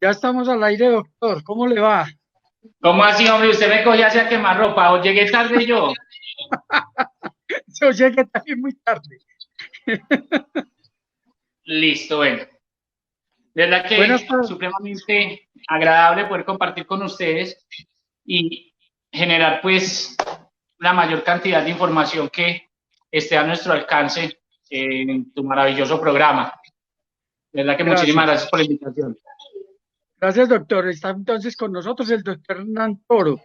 Ya estamos al aire, doctor. ¿Cómo le va? ¿Cómo así, hombre? Usted me cogió hacia quemarropa o llegué tarde yo. Yo llegué también muy tarde. Listo, bueno. De verdad Buenas que tardes. supremamente agradable poder compartir con ustedes y generar pues la mayor cantidad de información que esté a nuestro alcance en tu maravilloso programa. De verdad que muchísimas Gracias. gracias por la invitación. Gracias, doctor. Está entonces con nosotros el doctor Hernán Toro.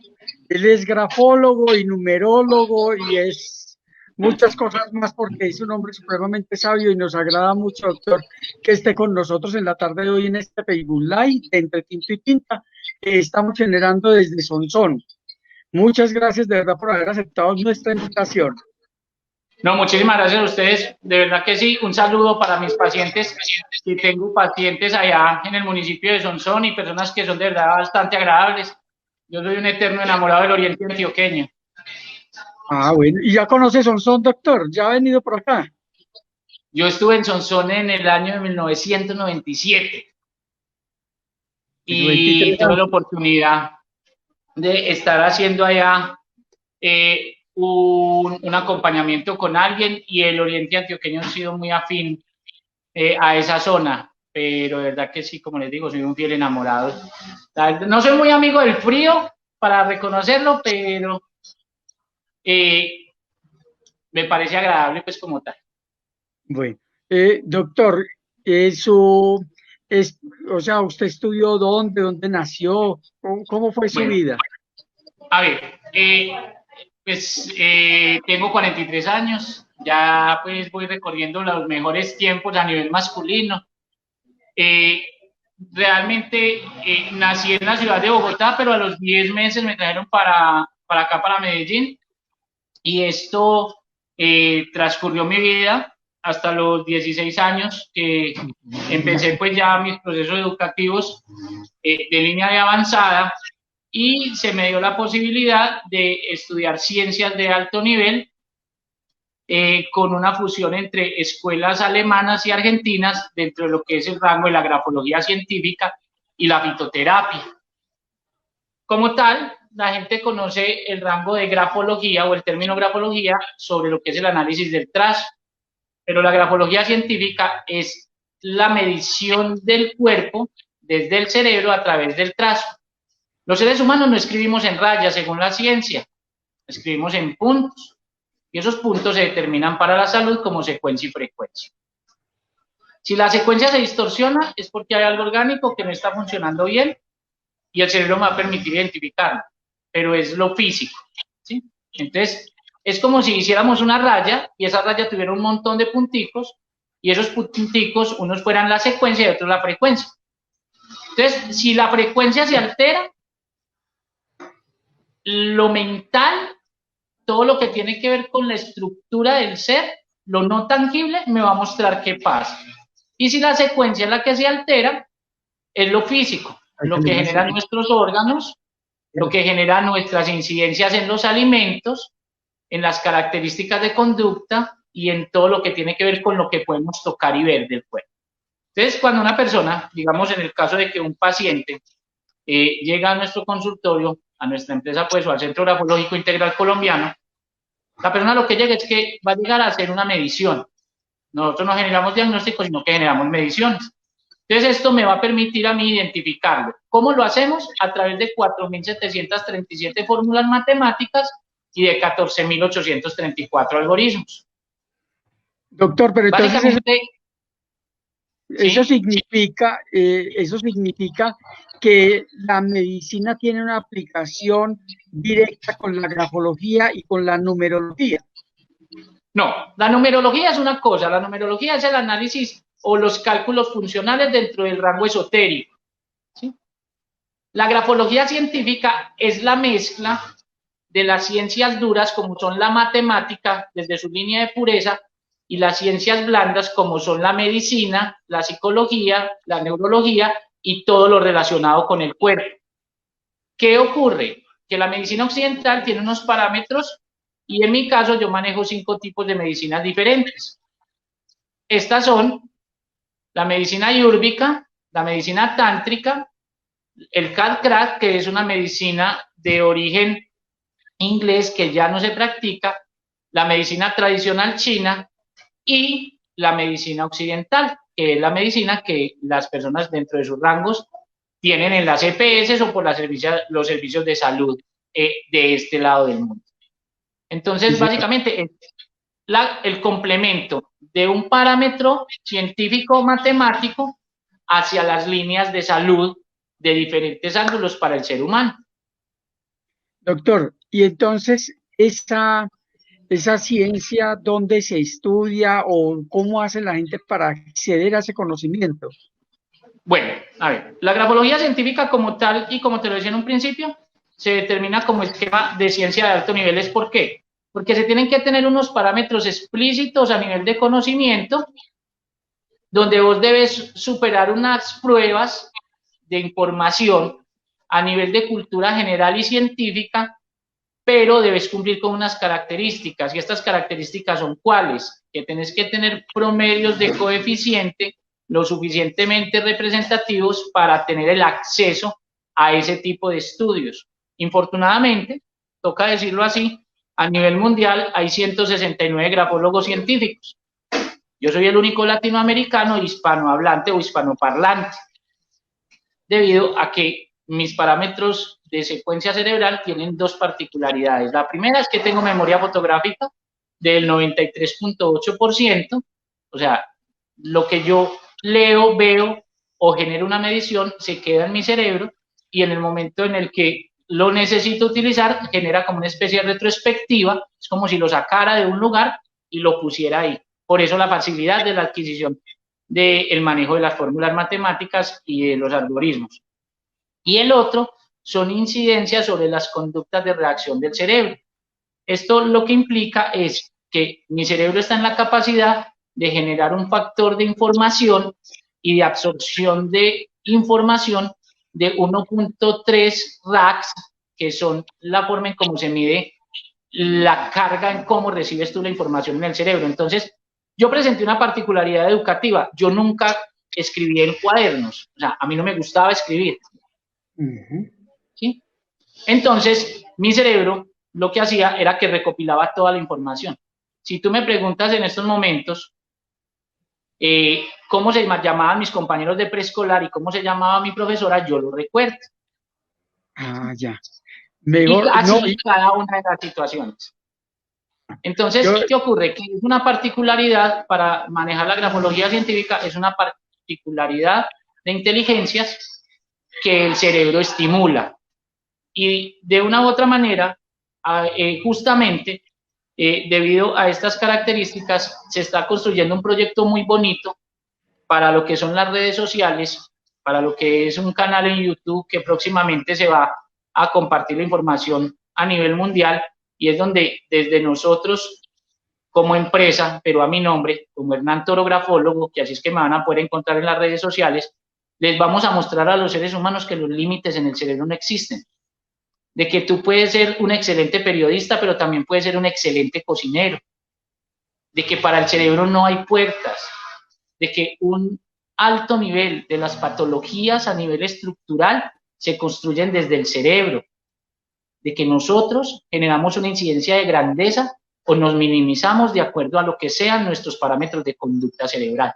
Él es grafólogo y numerólogo y es muchas cosas más porque es un hombre supremamente sabio y nos agrada mucho, doctor, que esté con nosotros en la tarde de hoy en este Facebook Live de Entre Tinto y Tinta que estamos generando desde Sonsón. Muchas gracias de verdad por haber aceptado nuestra invitación. No, muchísimas gracias a ustedes. De verdad que sí. Un saludo para mis pacientes. Si tengo pacientes allá en el municipio de Sonsón y personas que son de verdad bastante agradables. Yo soy un eterno enamorado del oriente antioqueño. Ah, bueno. ¿Y ya conoce Sonsón, doctor? ¿Ya ha venido por acá? Yo estuve en Sonsón en el año de 1997 Tengo 23 y tuve la años. oportunidad de estar haciendo allá un acompañamiento con alguien y el oriente antioqueño ha sido muy afín a esa zona, pero de verdad que sí, como les digo, soy un fiel enamorado. No soy muy amigo del frío para reconocerlo, pero eh, me parece agradable pues como tal. Bueno, doctor, eso es, o sea, ¿usted estudió dónde? ¿Dónde nació? ¿Cómo fue su Bueno, vida? a ver, pues tengo 43 años, ya pues voy recorriendo los mejores tiempos a nivel masculino. Eh, realmente nací en la ciudad de Bogotá, pero a los 10 meses me trajeron para acá, para Medellín, y esto transcurrió mi vida hasta los 16 años que empecé pues ya mis procesos educativos de línea de avanzada y se me dio la posibilidad de estudiar ciencias de alto nivel con una fusión entre escuelas alemanas y argentinas dentro de lo que es el rango de la grafología científica y la fitoterapia. Como tal, la gente conoce el rango de grafología o el término grafología sobre lo que es el análisis del trazo, pero la grafología científica es la medición del cuerpo desde el cerebro a través del trazo. Los seres humanos no escribimos en rayas según la ciencia, escribimos en puntos y esos puntos se determinan para la salud como secuencia y frecuencia. Si la secuencia se distorsiona es porque hay algo orgánico que no está funcionando bien y el cerebro me va a permitir identificarlo, pero es lo físico, ¿sí? Entonces, es como si hiciéramos una raya y esa raya tuviera un montón de punticos y esos punticos, unos fueran la secuencia y otros la frecuencia. Entonces, si la frecuencia se altera, lo mental, todo lo que tiene que ver con la estructura del ser, lo no tangible, me va a mostrar qué pasa. Y si la secuencia es la que se altera, es lo físico, Hay lo que generan calibración. nuestros órganos, lo que genera nuestras incidencias en los alimentos, en las características de conducta y en todo lo que tiene que ver con lo que podemos tocar y ver del cuerpo. Entonces, cuando una persona, digamos en el caso de que un paciente llega a nuestro consultorio, a nuestra empresa, pues, o al Centro Grafológico Integral Colombiano, la persona lo que llega es que va a llegar a hacer una medición. Nosotros no generamos diagnósticos, sino que generamos mediciones. Entonces, esto me va a permitir a mí identificarlo. ¿Cómo lo hacemos? A través de 4.737 fórmulas matemáticas y de 14.834 algoritmos. Doctor, pero entonces Básicamente, ¿sí? eso significa que la medicina tiene una aplicación directa con la grafología y con la numerología. No, la numerología es una cosa, la numerología es el análisis o los cálculos funcionales dentro del rango esotérico. ¿Sí? La grafología científica es la mezcla de las ciencias duras como son la matemática desde su línea de pureza y las ciencias blandas como son la medicina, la psicología, la neurología y todo lo relacionado con el cuerpo. ¿Qué ocurre? Que la medicina occidental tiene unos parámetros y en mi caso yo manejo 5 tipos de medicinas diferentes. Estas son la medicina ayúrvica, la medicina tántrica, el CAD-CRAD, que es una medicina de origen inglés que ya no se practica, la medicina tradicional china y la medicina occidental, que es la medicina que las personas dentro de sus rangos tienen en las EPS o por los servicios de salud de este lado del mundo. Entonces, Sí, básicamente, el complemento de un parámetro científico-matemático hacia las líneas de salud de diferentes ángulos para el ser humano. doctor, y entonces esa ciencia, ¿dónde se estudia o cómo hace la gente para acceder a ese conocimiento? Bueno, a ver, la grafología científica como tal, y como te lo decía en un principio, se determina como esquema de ciencia de alto nivel. ¿Por qué? Porque se tienen que tener unos parámetros explícitos a nivel de conocimiento, donde vos debes superar unas pruebas de información a nivel de cultura general y científica, pero debes cumplir con unas características, y estas características son cuáles, que tenés que tener promedios de coeficiente lo suficientemente representativos para tener el acceso a ese tipo de estudios. Infortunadamente, toca decirlo así, a nivel mundial hay 169 grafólogos científicos. Yo soy el único latinoamericano hispanohablante o hispanoparlante, debido a que mis parámetros de secuencia cerebral tienen dos particularidades. La primera es que tengo memoria fotográfica del 93.8%, o sea, lo que yo leo, veo o genero una medición se queda en mi cerebro y en el momento en el que lo necesito utilizar genera como una especie de retrospectiva, es como si lo sacara de un lugar y lo pusiera ahí. Por eso la facilidad de la adquisición del manejo de las fórmulas matemáticas y de los algoritmos. Y el otro son incidencias sobre las conductas de reacción del cerebro. Esto lo que implica es que mi cerebro está en la capacidad de generar un factor de información y de absorción de información de 1.3 RACs, que son la forma en cómo se mide la carga en cómo recibes tú la información en el cerebro. Entonces, yo presenté una particularidad educativa. Yo nunca escribí en cuadernos. O sea, a mí no me gustaba escribir. ¿Sí? Entonces, mi cerebro lo que hacía era que recopilaba toda la información. Si tú me preguntas en estos momentos cómo se llamaban mis compañeros de preescolar y cómo se llamaba mi profesora, yo lo recuerdo. Ah, ya. Y Mejor, no, así cada una de las situaciones. Entonces, ¿qué ocurre? Que es una particularidad para manejar la grafología científica, es una particularidad de inteligencias que el cerebro estimula. Y de una u otra manera, justamente debido a estas características, se está construyendo un proyecto muy bonito para lo que son las redes sociales, para lo que es un canal en YouTube que próximamente se va a compartir la información a nivel mundial, y es donde desde nosotros como empresa, pero a mi nombre, como Hernán Toro Grafólogo, que así es que me van a poder encontrar en las redes sociales, les vamos a mostrar a los seres humanos que los límites en el cerebro no existen, de que tú puedes ser un excelente periodista, pero también puedes ser un excelente cocinero, de que para el cerebro no hay puertas, de que un alto nivel de las patologías a nivel estructural se construyen desde el cerebro, de que nosotros generamos una incidencia de grandeza o nos minimizamos de acuerdo a lo que sean nuestros parámetros de conducta cerebral.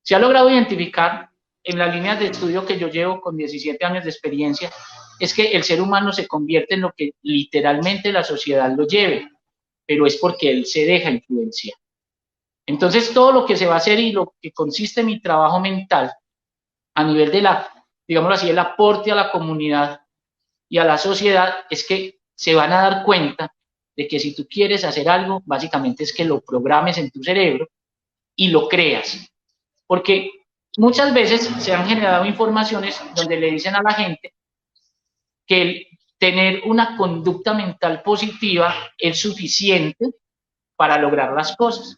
Se ha logrado identificar en las líneas de estudio que yo llevo con 17 años de experiencia, es que el ser humano se convierte en lo que literalmente la sociedad lo lleve, pero es porque él se deja influenciar. Entonces, todo lo que se va a hacer y lo que consiste en mi trabajo mental a nivel de digámoslo así, el aporte a la comunidad y a la sociedad, es que se van a dar cuenta de que si tú quieres hacer algo, básicamente es que lo programes en tu cerebro y lo creas. Porque muchas veces se han generado informaciones donde le dicen a la gente que el tener una conducta mental positiva es suficiente para lograr las cosas.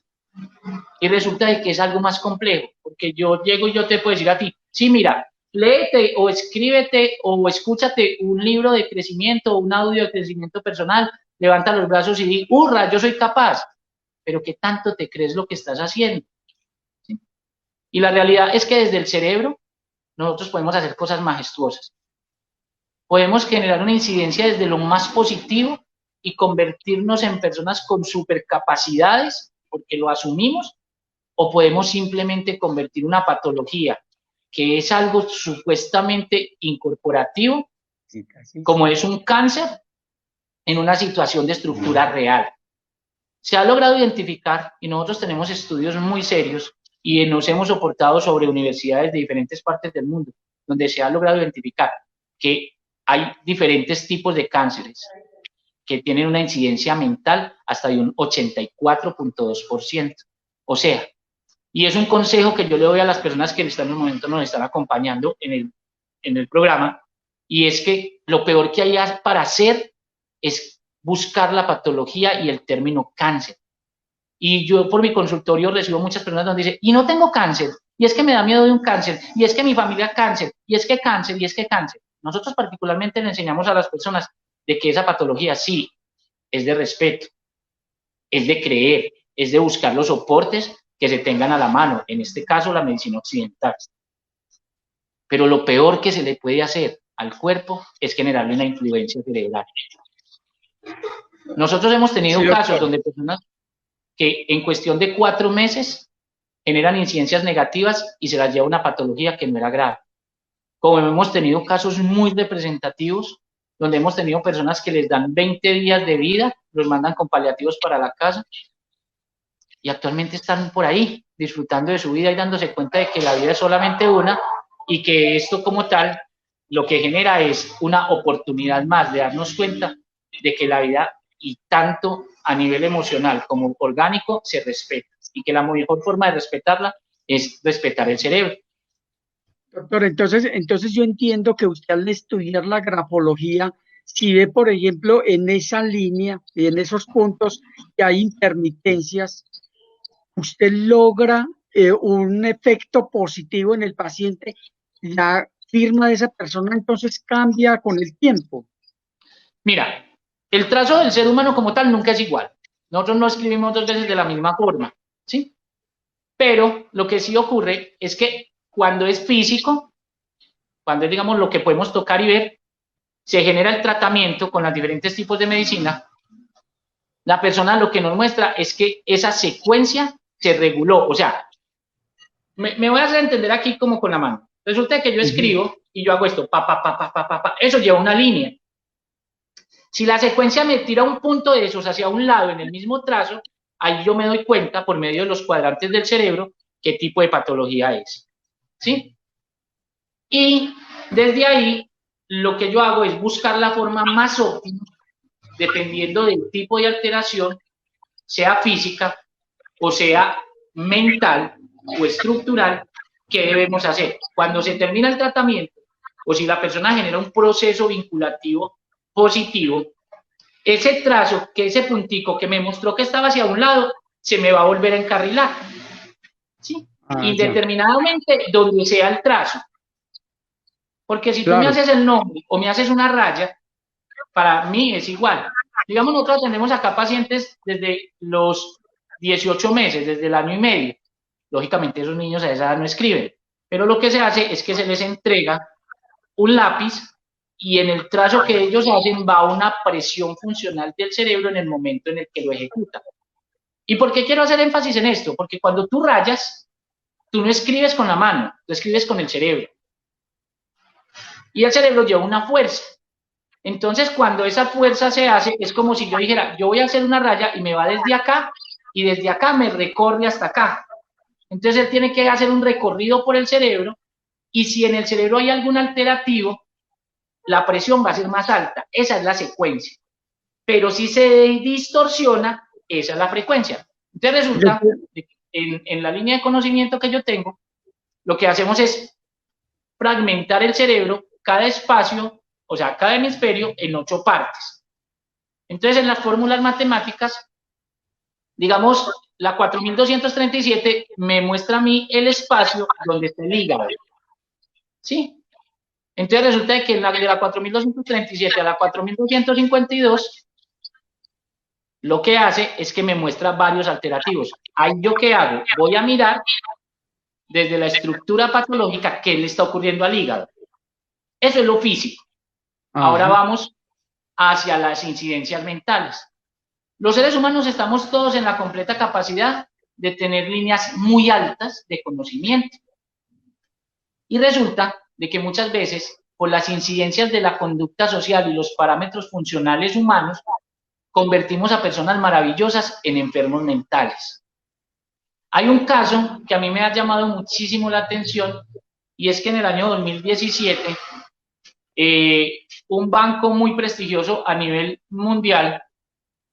Y resulta de que es algo más complejo, porque yo llego y yo te puedo decir a ti, sí, mira, léete o escríbete o escúchate un libro de crecimiento o un audio de crecimiento personal, levanta los brazos y di, hurra, yo soy capaz, pero ¿qué tanto te crees lo que estás haciendo? ¿Sí? Y la realidad es que desde el cerebro nosotros podemos hacer cosas majestuosas. podemos generar una incidencia desde lo más positivo y convertirnos en personas con supercapacidades, porque lo asumimos, o podemos simplemente convertir una patología que es algo supuestamente incorporativo, como es un cáncer, en una situación de estructura real. Se ha logrado identificar, y nosotros tenemos estudios muy serios, y nos hemos soportado sobre universidades de diferentes partes del mundo, donde se ha logrado identificar que hay diferentes tipos de cánceres que tienen una incidencia mental hasta de un 84.2%. O sea, y es un consejo que yo le doy a las personas que en este momento nos están acompañando en el programa, y es que lo peor que hay para hacer es buscar la patología y el término cáncer. Y yo por mi consultorio recibo muchas personas donde dicen, y no tengo cáncer, y es que me da miedo de un cáncer, y es que mi familia cáncer, y es que cáncer, y es que cáncer. Nosotros particularmente le enseñamos a las personas de que esa patología sí es de respeto, es de creer, es de buscar los soportes que se tengan a la mano, en este caso la medicina occidental. Pero lo peor que se le puede hacer al cuerpo es generarle una influencia cerebral. Nosotros hemos tenido casos donde personas que en cuestión de 4 meses generan incidencias negativas y se las lleva una patología que no era grave. Como hemos tenido casos muy representativos, donde hemos tenido personas que les dan 20 días de vida, los mandan con paliativos para la casa, y actualmente están por ahí, disfrutando de su vida y dándose cuenta de que la vida es solamente una, y que esto como tal, lo que genera es una oportunidad más de darnos cuenta de que la vida, y tanto a nivel emocional como orgánico, se respeta, y que la mejor forma de respetarla es respetar el cerebro. Doctor, entonces yo entiendo que usted al estudiar la grafología, si ve, por ejemplo, en esa línea y en esos puntos que hay intermitencias, usted logra un efecto positivo en el paciente, la firma de esa persona entonces cambia con el tiempo. Mira, el trazo del ser humano como tal nunca es igual. Nosotros no escribimos 2 veces de la misma forma, ¿sí? Pero lo que sí ocurre es que cuando es físico, cuando es, digamos, lo que podemos tocar y ver, se genera el tratamiento con los diferentes tipos de medicina. La persona lo que nos muestra es que esa secuencia se reguló. O sea, me voy a hacer entender aquí como con la mano. Resulta que yo escribo y yo hago esto, eso lleva una línea. Si la secuencia me tira un punto de esos hacia un lado en el mismo trazo, ahí yo me doy cuenta por medio de los cuadrantes del cerebro qué tipo de patología es. ¿Sí? Y desde ahí lo que yo hago es buscar la forma más óptima, dependiendo del tipo de alteración, sea física o sea mental o estructural, que debemos hacer. Cuando se termina el tratamiento o si la persona genera un proceso vinculativo positivo, ese trazo, que ese puntico que me mostró que estaba hacia un lado, se me va a volver a encarrilar. ¿Sí? Indeterminadamente donde sea el trazo. Porque si tú me haces el nombre o me haces una raya, para mí es igual. Digamos, nosotros tenemos acá pacientes desde los 18 meses, desde el año y medio. Lógicamente esos niños a esa edad no escriben, pero lo que se hace es que se les entrega un lápiz y en el trazo que ellos hacen va una presión funcional del cerebro en el momento en el que lo ejecuta. ¿Y por qué quiero hacer énfasis en esto? Porque cuando tú rayas, tú no escribes con la mano, tú escribes con el cerebro. Y el cerebro lleva una fuerza. Entonces, cuando esa fuerza se hace, es como si yo dijera, yo voy a hacer una raya y me va desde acá, y desde acá me recorre hasta acá. Entonces, él tiene que hacer un recorrido por el cerebro, y si en el cerebro hay algún alterativo, la presión va a ser más alta. Esa es la secuencia. Pero si se distorsiona, esa es la frecuencia. Entonces, resulta que en la línea de conocimiento que yo tengo, lo que hacemos es fragmentar el cerebro, cada espacio, o sea, cada hemisferio, en 8 partes. Entonces, en las fórmulas matemáticas, digamos, la 4237 me muestra a mí el espacio donde está el hígado. ¿Sí? Entonces, resulta que de la 4237 a la 4252, lo que hace es que me muestra varios alterativos. Ahí, ¿yo qué hago? Voy a mirar desde la estructura patológica qué le está ocurriendo al hígado. Eso es lo físico. Ahora Ajá. vamos hacia las incidencias mentales. Los seres humanos estamos todos en la completa capacidad de tener líneas muy altas de conocimiento. Y resulta de que muchas veces, por las incidencias de la conducta social y los parámetros funcionales humanos, convertimos a personas maravillosas en enfermos mentales. Hay un caso que a mí me ha llamado muchísimo la atención y es que en el año 2017 un banco muy prestigioso a nivel mundial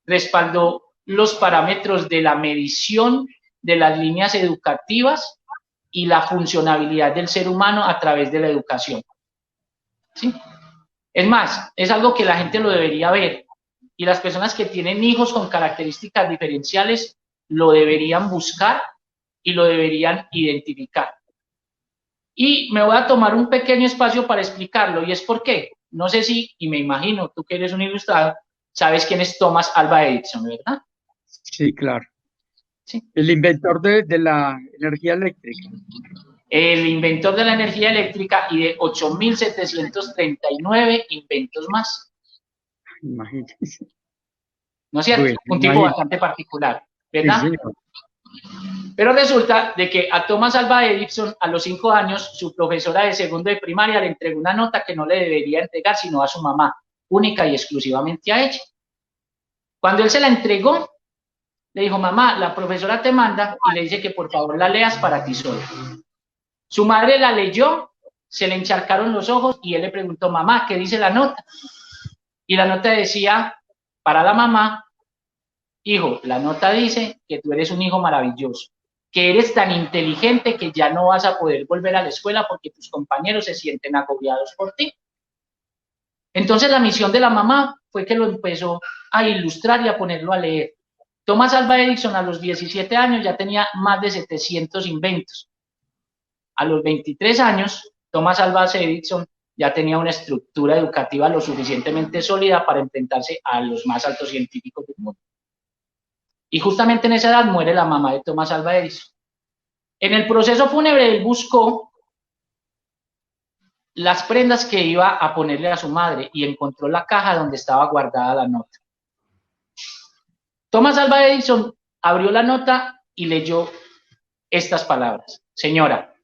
respaldó los parámetros de la medición de las líneas educativas y la funcionabilidad del ser humano a través de la educación. ¿Sí? Es más, es algo que la gente lo debería ver y las personas que tienen hijos con características diferenciales lo deberían buscar y lo deberían identificar. Y me voy a tomar un pequeño espacio para explicarlo y es por qué. No sé si, y me imagino, tú que eres un ilustrado, sabes quién es Thomas Alva Edison, ¿verdad? Sí, claro. Sí. El inventor de la energía eléctrica. El inventor de la energía eléctrica y de 8.739 inventos más. Imagínense. ¿No es cierto? Bueno, Un tipo imagínense. bastante particular, Sí, ¿verdad? señor. Pero resulta de que a Thomas Alva Edison, a los 5 años, su profesora de segundo de primaria le entregó una nota que no le debería entregar sino a su mamá, única y exclusivamente a ella. Cuando él se la entregó, le dijo, mamá, la profesora te manda y le dice que por favor la leas para ti solo. Su madre la leyó, se le encharcaron los ojos y él le preguntó, mamá, ¿qué dice la nota? Y la nota decía, para la mamá, hijo, la nota dice que tú eres un hijo maravilloso, que eres tan inteligente que ya no vas a poder volver a la escuela porque tus compañeros se sienten agobiados por ti. Entonces la misión de la mamá fue que lo empezó a ilustrar y a ponerlo a leer. Thomas Alva Edison a los 17 años ya tenía más de 700 inventos. A los 23 años, Thomas Alva Edison ya tenía una estructura educativa lo suficientemente sólida para enfrentarse a los más altos científicos del mundo. Y justamente en esa edad muere la mamá de Thomas Alva Edison. En el proceso fúnebre él buscó las prendas que iba a ponerle a su madre y encontró la caja donde estaba guardada la nota. Thomas Alva Edison abrió la nota y leyó estas palabras. Señora,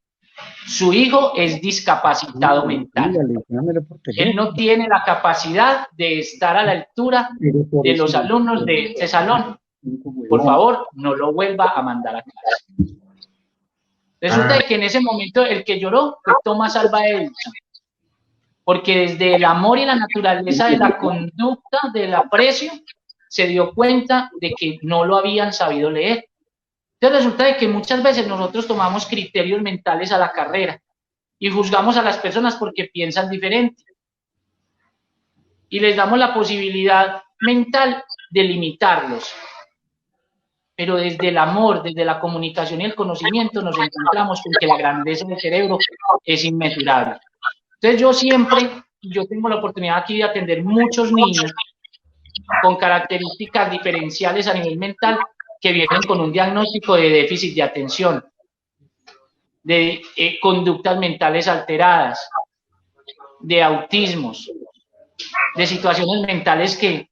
su hijo es discapacitado mental. Él no tiene la capacidad de estar a la altura de los alumnos de este salón. Por favor, no lo vuelva a mandar a clase. Resulta que en ese momento el que lloró fue Thomas Alva Edison, porque desde el amor y la naturaleza de la conducta, del aprecio, se dio cuenta de que no lo habían sabido leer. Entonces resulta de que muchas veces nosotros tomamos criterios mentales a la carrera y juzgamos a las personas porque piensan diferente. Y les damos la posibilidad mental de limitarlos. Pero desde el amor, desde la comunicación y el conocimiento nos encontramos con que la grandeza del cerebro es inmesurable. Entonces yo tengo la oportunidad aquí de atender muchos niños con características diferenciales a nivel mental que vienen con un diagnóstico de déficit de atención, de conductas mentales alteradas, de autismos, de situaciones mentales que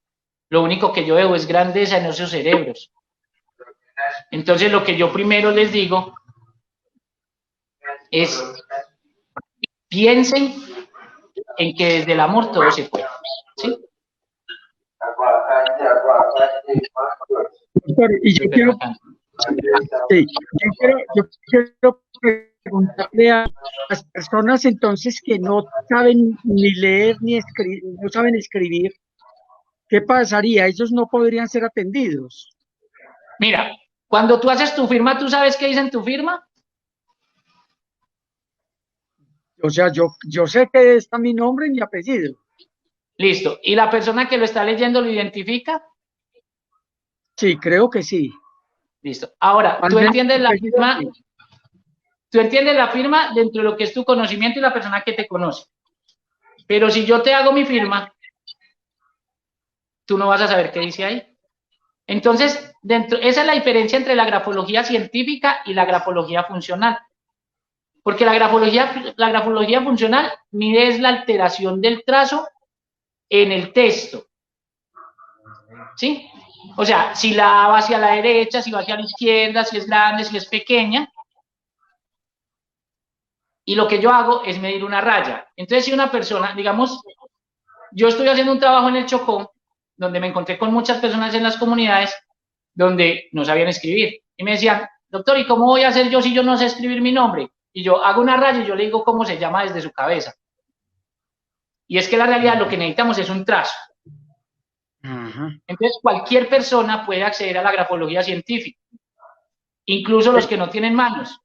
lo único que yo veo es grandeza en esos cerebros. Entonces lo que yo primero les digo es piensen en que desde el amor todo se puede, ¿sí? Doctor, y yo quiero preguntarle a las personas entonces que no saben ni leer ni escribir, no saben escribir, ¿qué pasaría? ¿Ellos no podrían ser atendidos? Mira, cuando tú haces tu firma, ¿tú sabes qué dice en tu firma? O sea, yo sé que está mi nombre y mi apellido. Listo. ¿Y la persona que lo está leyendo lo identifica? Sí, creo que sí. Listo. Ahora, Al tú menos entiendes mi la apellido, firma, sí. tú entiendes la firma dentro de lo que es tu conocimiento y la persona que te conoce. Pero si yo te hago mi firma, tú no vas a saber qué dice ahí. Entonces, esa es la diferencia entre la grafología científica y la grafología funcional. Porque la grafología funcional mide la alteración del trazo en el texto, ¿sí? O sea, si la A va hacia la derecha, si va hacia la izquierda, si es grande, si es pequeña. Y lo que yo hago es medir una raya. Entonces, si una persona, digamos, yo estoy haciendo un trabajo en el Chocó, donde me encontré con muchas personas en las comunidades donde no sabían escribir. Y me decían, doctor, ¿y cómo voy a hacer yo si yo no sé escribir mi nombre? Y yo hago una raya y yo le digo cómo se llama desde su cabeza. Y es que la realidad lo que necesitamos es un trazo. Entonces, cualquier persona puede acceder a la grafología científica, incluso los que no tienen manos,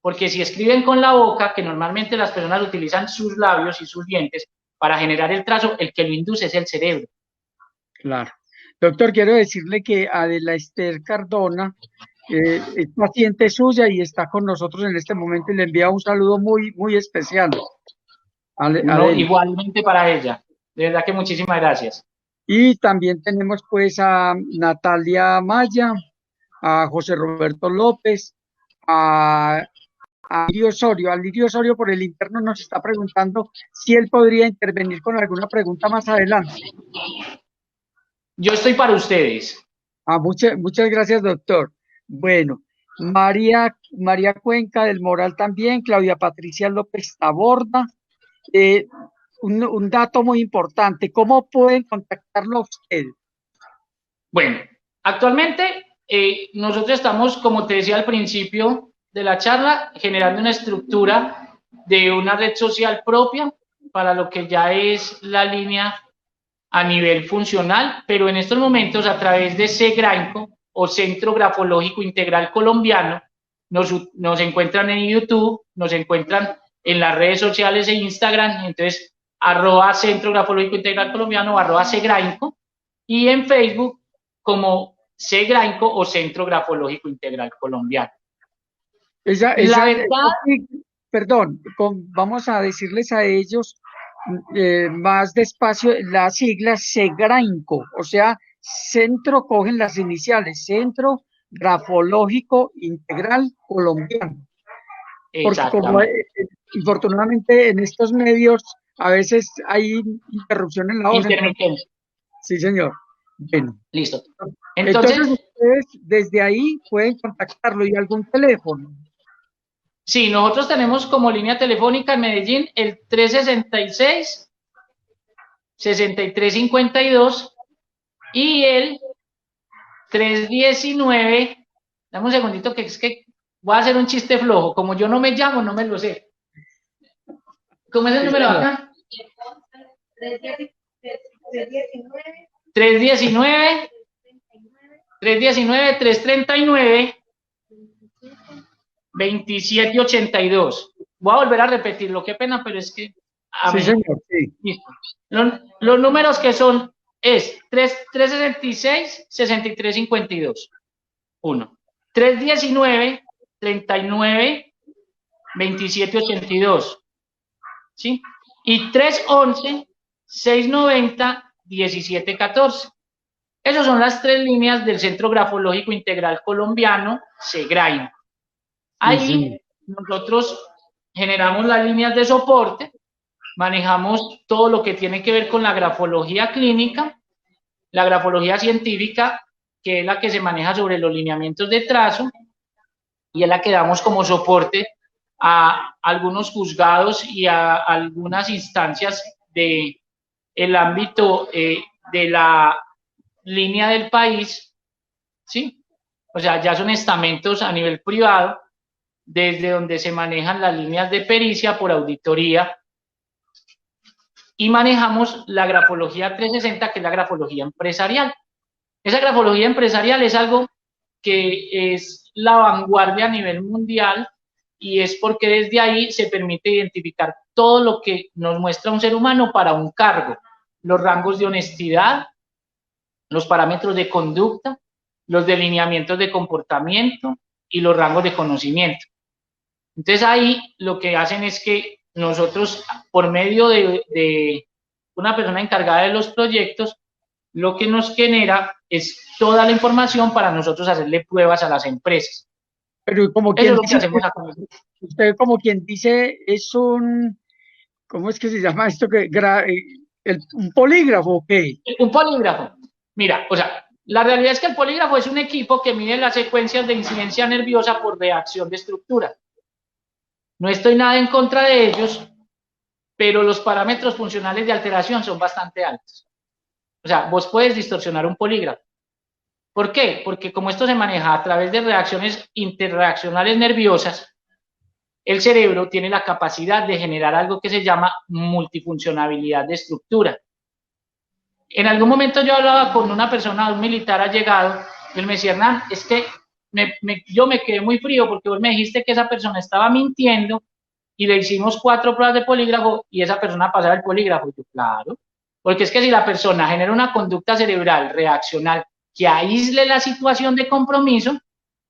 porque si escriben con la boca, que normalmente las personas utilizan sus labios y sus dientes para generar el trazo, el que lo induce es el cerebro. Claro. Doctor, quiero decirle que Adela Esther Cardona es paciente suya y está con nosotros en este momento y le envía un saludo muy, muy especial. No, igualmente para ella. De verdad que muchísimas gracias. Y también tenemos pues a Natalia Maya, a José Roberto López, a Lirio Osorio. A Lirio Osorio por el interno nos está preguntando si él podría intervenir con alguna pregunta más adelante. Yo estoy para ustedes. Muchas gracias, doctor. Bueno, María Cuenca del Moral también, Claudia Patricia López Taborda. Un dato muy importante, ¿cómo pueden contactarlo a usted? Bueno, actualmente nosotros estamos, como te decía al principio de la charla, generando una estructura de una red social propia para lo que ya es la línea a nivel funcional, pero en estos momentos a través de CGRAINCO o Centro Grafológico Integral Colombiano, nos encuentran en YouTube, nos encuentran en las redes sociales e Instagram, entonces @Centro Grafológico Integral Colombiano o @CGRAINCO, y en Facebook como CGRAINCO o Centro Grafológico Integral Colombiano. La verdad, perdón, vamos a decirles a ellos más despacio las siglas CGRAINCO, o sea, Centro, cogen las iniciales, Centro Grafológico Integral Colombiano. Porque como infortunadamente en estos medios a veces hay interrupción en la voz. Sí, señor. Bueno. Listo. Entonces ustedes desde ahí pueden contactarlo. ¿Y algún teléfono? Sí, nosotros tenemos como línea telefónica en Medellín el 366-6352 y el 319. Dame un segundito que es que voy a hacer un chiste flojo. Como yo no me llamo, no me lo sé. ¿Cómo es el número acá? 319-339 2782. Voy a volver a repetirlo, qué pena, pero es que... Sí, señor, sí. Los números que son es 366-6352. 1. 319-39-2782. ¿Sí? Y 311-690-1714. Esas son las tres líneas del Centro Grafológico Integral Colombiano, CGRAINCO. Ahí nosotros generamos las líneas de soporte, manejamos todo lo que tiene que ver con la grafología clínica, la grafología científica, que es la que se maneja sobre los lineamientos de trazo, y es la que damos como soporte a algunos juzgados y a algunas instancias del ámbito de la línea del país, ¿sí? O sea, ya son estamentos a nivel privado, desde donde se manejan las líneas de pericia por auditoría, y manejamos la grafología 360, que es la grafología empresarial. Esa grafología empresarial es algo que es la vanguardia a nivel mundial, y es porque desde ahí se permite identificar todo lo que nos muestra un ser humano para un cargo, los rangos de honestidad, los parámetros de conducta, los delineamientos de comportamiento y los rangos de conocimiento. Entonces ahí lo que hacen es que nosotros, por medio de una persona encargada de los proyectos, lo que nos genera es toda la información para nosotros hacerle pruebas a las empresas. Pero como quien dice, usted como quien dice, es un, ¿cómo es que se llama esto? Que Un polígrafo, ok. Un polígrafo. Mira, o sea, la realidad es que el polígrafo es un equipo que mide las secuencias de incidencia nerviosa por reacción de estructura. No estoy nada en contra de ellos, pero los parámetros funcionales de alteración son bastante altos. O sea, vos puedes distorsionar un polígrafo. ¿Por qué? Porque como esto se maneja a través de reacciones interreaccionales nerviosas, el cerebro tiene la capacidad de generar algo que se llama multifuncionabilidad de estructura. En algún momento yo hablaba con una persona, un militar allegado, y él me decía, Hernán, es que yo me quedé muy frío porque vos me dijiste que esa persona estaba mintiendo y le hicimos 4 pruebas de polígrafo y esa persona pasaba el polígrafo. Y yo, claro, porque es que si la persona genera una conducta cerebral reaccional que aísle la situación de compromiso,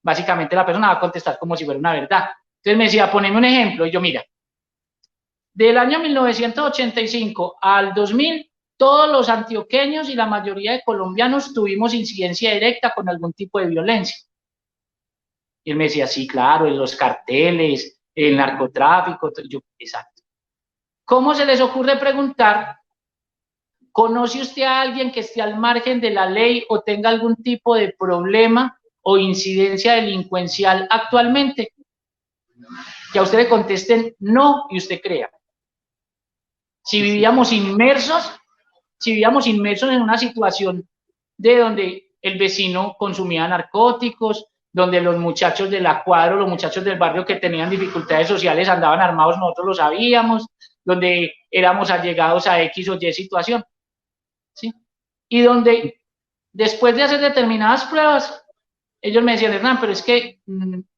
básicamente la persona va a contestar como si fuera una verdad. Entonces me decía, poneme un ejemplo, y yo, mira, del año 1985 al 2000, todos los antioqueños y la mayoría de colombianos tuvimos incidencia directa con algún tipo de violencia. Y él me decía, sí, claro, en los carteles, el narcotráfico, yo, exacto. ¿Cómo se les ocurre preguntar, ¿conoce usted a alguien que esté al margen de la ley o tenga algún tipo de problema o incidencia delincuencial actualmente? Que a usted le contesten no y usted crea. Si vivíamos inmersos en una situación de donde el vecino consumía narcóticos, donde los muchachos de la cuadra, los muchachos del barrio que tenían dificultades sociales andaban armados, nosotros lo sabíamos, donde éramos allegados a X o Y situación, ¿sí? Y donde después de hacer determinadas pruebas, ellos me decían, Hernán, pero es que,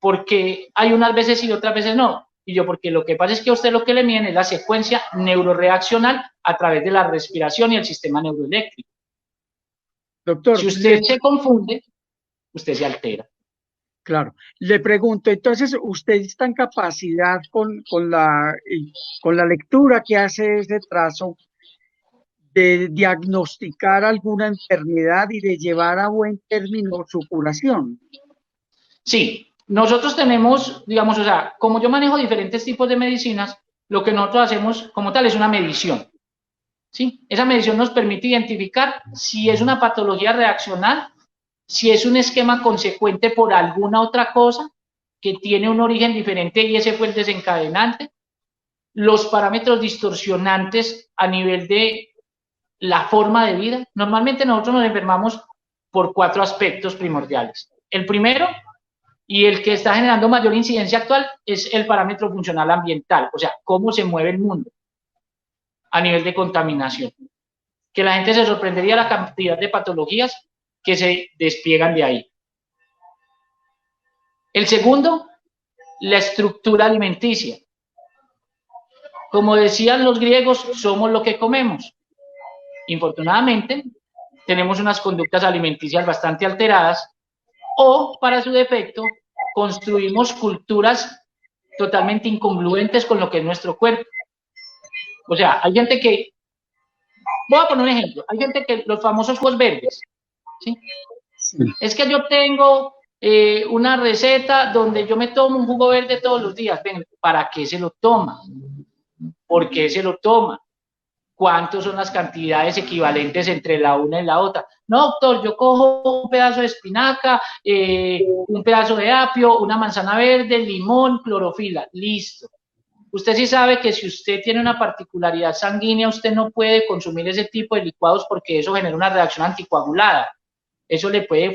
¿por qué hay unas veces sí y otras veces no? Y yo, porque lo que pasa es que a usted lo que le miden es la secuencia neuroreaccional a través de la respiración y el sistema neuroeléctrico. Doctor, Si usted se confunde, usted se altera. Claro, le pregunto, entonces, ¿usted está en capacidad con la lectura que hace ese trazo de diagnosticar alguna enfermedad y de llevar a buen término su curación? Sí, nosotros tenemos, digamos, o sea, como yo manejo diferentes tipos de medicinas, lo que nosotros hacemos como tal es una medición. ¿Sí? Esa medición nos permite identificar si es una patología reaccional, si es un esquema consecuente por alguna otra cosa que tiene un origen diferente y ese fue el desencadenante, los parámetros distorsionantes a nivel de la forma de vida. Normalmente nosotros nos enfermamos por 4 aspectos primordiales. El primero, y el que está generando mayor incidencia actual, es el parámetro funcional ambiental, o sea, cómo se mueve el mundo a nivel de contaminación. Que la gente se sorprendería la cantidad de patologías que se despliegan de ahí. El segundo, la estructura alimenticia. Como decían los griegos, somos lo que comemos. Infortunadamente, tenemos unas conductas alimenticias bastante alteradas o, para su defecto, construimos culturas totalmente incongruentes con lo que es nuestro cuerpo. O sea, hay gente que, voy a poner un ejemplo, hay gente que los famosos jugos verdes, ¿sí? Sí. Es que yo tengo una receta donde yo me tomo un jugo verde todos los días. Ven, ¿para qué se lo toma? ¿Por qué se lo toma? ¿Cuántas son las cantidades equivalentes entre la una y la otra? No, doctor, yo cojo un pedazo de espinaca, un pedazo de apio, una manzana verde, limón, clorofila, listo. Usted sí sabe que si usted tiene una particularidad sanguínea, usted no puede consumir ese tipo de licuados porque eso genera una reacción anticoagulada. Eso le puede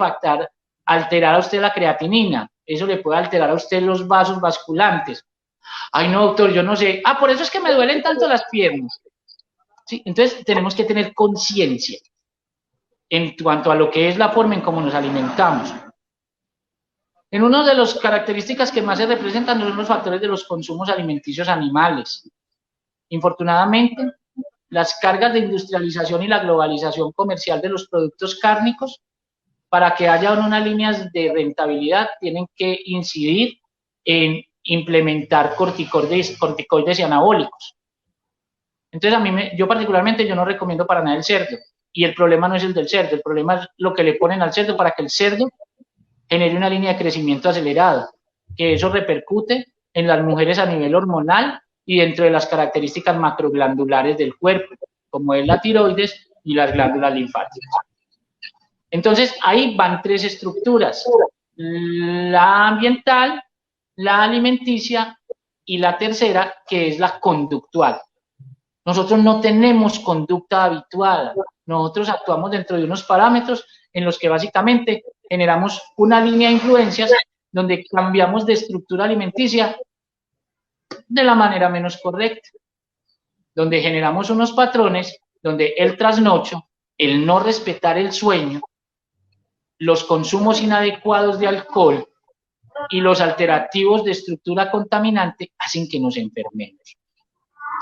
alterar a usted la creatinina, eso le puede alterar a usted los vasos vasculantes. Ay, no, doctor, yo no sé. Ah, por eso es que me duelen tanto las piernas. ¿Sí? Entonces, tenemos que tener conciencia en cuanto a lo que es la forma en cómo nos alimentamos. En una de las características que más se representan son los factores de los consumos alimenticios animales. Infortunadamente, las cargas de industrialización y la globalización comercial de los productos cárnicos, para que haya unas líneas de rentabilidad, tienen que incidir en implementar corticoides y anabólicos. Entonces, yo particularmente, yo no recomiendo para nada el cerdo. Y el problema no es el del cerdo, el problema es lo que le ponen al cerdo para que el cerdo genere una línea de crecimiento acelerado, que eso repercute en las mujeres a nivel hormonal y dentro de las características macroglandulares del cuerpo. como es la tiroides y las glándulas linfáticas. Entonces, ahí van tres estructuras: la ambiental, la alimenticia y la tercera, que es la conductual. Nosotros no tenemos conducta habitual, nosotros actuamos dentro de unos parámetros en los que básicamente generamos una línea de influencias donde cambiamos de estructura alimenticia de la manera menos correcta, donde generamos unos patrones donde el trasnocho, el no respetar el sueño, los consumos inadecuados de alcohol y los alterativos de estructura contaminante hacen que nos enfermemos.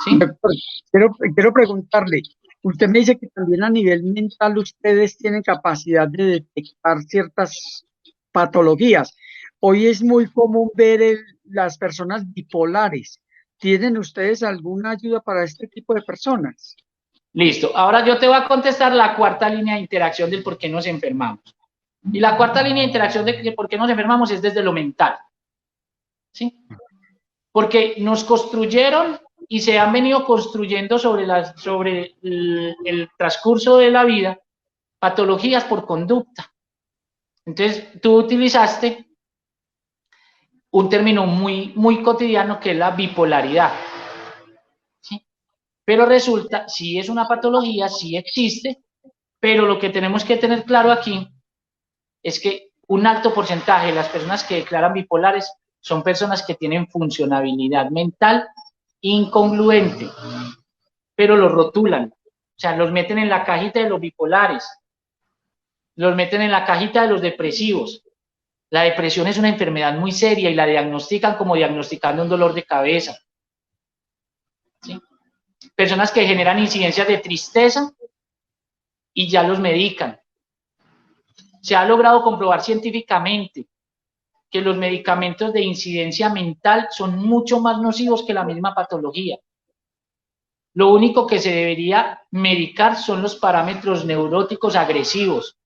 ¿Sí? Quiero preguntarle, usted me dice que también a nivel mental ustedes tienen capacidad de detectar ciertas patologías. Hoy es muy común ver las personas bipolares. ¿Tienen ustedes alguna ayuda para este tipo de personas? Listo, ahora yo te voy a contestar la cuarta línea de interacción del por qué nos enfermamos. Y la cuarta línea de interacción de por qué nos enfermamos es desde lo mental. ¿Sí? Porque nos construyeron y se han venido construyendo sobre el transcurso de la vida patologías por conducta. Entonces, tú utilizaste un término muy cotidiano que es la bipolaridad. ¿Sí? Pero resulta, sí es una patología, sí existe, pero lo que tenemos que tener claro aquí es que un alto porcentaje de las personas que declaran bipolares son personas que tienen funcionabilidad mental incongruente, pero los rotulan, o sea, los meten en la cajita de los bipolares, los meten en la cajita de los depresivos. La depresión es una enfermedad muy seria y la diagnostican como diagnosticando un dolor de cabeza. ¿Sí? Personas que generan incidencias de tristeza y ya los medican. Se ha logrado comprobar científicamente que los medicamentos de incidencia mental son mucho más nocivos que la misma patología. Lo único que se debería medicar son los parámetros neuróticos agresivos.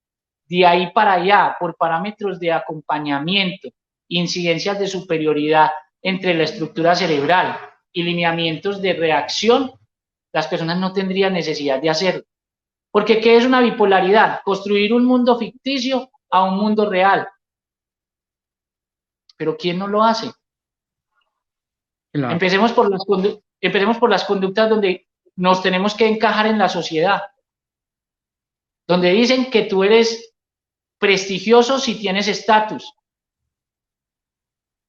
De ahí para allá, por parámetros de acompañamiento, incidencias de superioridad entre la estructura cerebral y lineamientos de reacción, las personas no tendrían necesidad de hacerlo. Porque ¿qué es una bipolaridad? Construir un mundo ficticio a un mundo real. Pero ¿quién no lo hace? Claro. Empecemos por las conductas donde nos tenemos que encajar en la sociedad. Donde dicen que tú eres prestigioso si tienes estatus,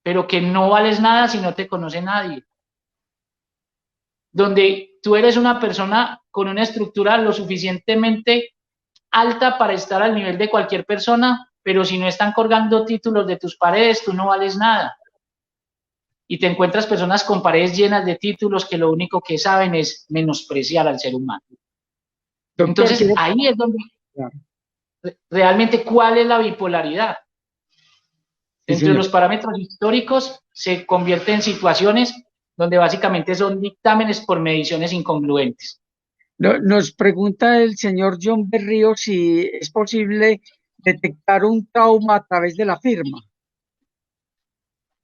pero que no vales nada si no te conoce nadie. Donde tú eres una persona con una estructura lo suficientemente alta para estar al nivel de cualquier persona, pero si no están colgando títulos de tus paredes, tú no vales nada. Y te encuentras personas con paredes llenas de títulos que lo único que saben es menospreciar al ser humano. Entonces, ahí es donde realmente cuál es la bipolaridad. Entre los parámetros históricos se convierte en situaciones donde básicamente son dictámenes por mediciones incongruentes. Nos pregunta el señor John Berrío si es posible detectar un trauma a través de la firma.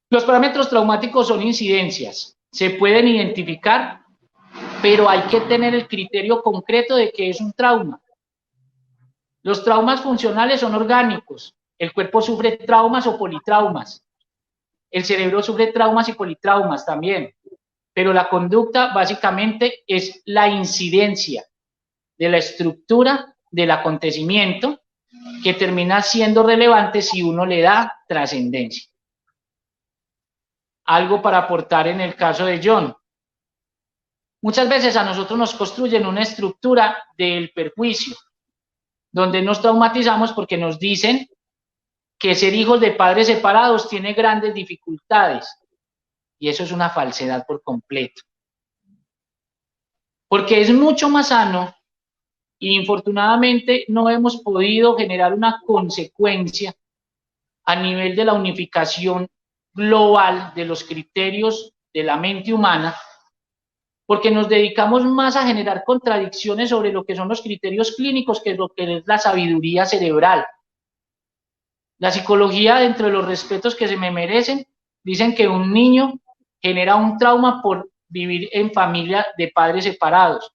Los parámetros traumáticos son incidencias, se pueden identificar, pero hay que tener el criterio concreto de qué es un trauma. Los traumas funcionales son orgánicos, el cuerpo sufre traumas o politraumas, el cerebro sufre traumas y politraumas también, pero la conducta básicamente es la incidencia de la estructura del acontecimiento que termina siendo relevante si uno le da trascendencia. Algo para aportar en el caso de John. Muchas veces a nosotros nos construyen una estructura del perjuicio, donde nos traumatizamos porque nos dicen que ser hijos de padres separados tiene grandes dificultades. Y eso es una falsedad por completo. Porque es mucho más sano y infortunadamente no hemos podido generar una consecuencia a nivel de la unificación global de los criterios de la mente humana, porque nos dedicamos más a generar contradicciones sobre lo que son los criterios clínicos que lo que es la sabiduría cerebral. La psicología, dentro de los respetos que se me merecen, dicen que un niño genera un trauma por vivir en familia de padres separados.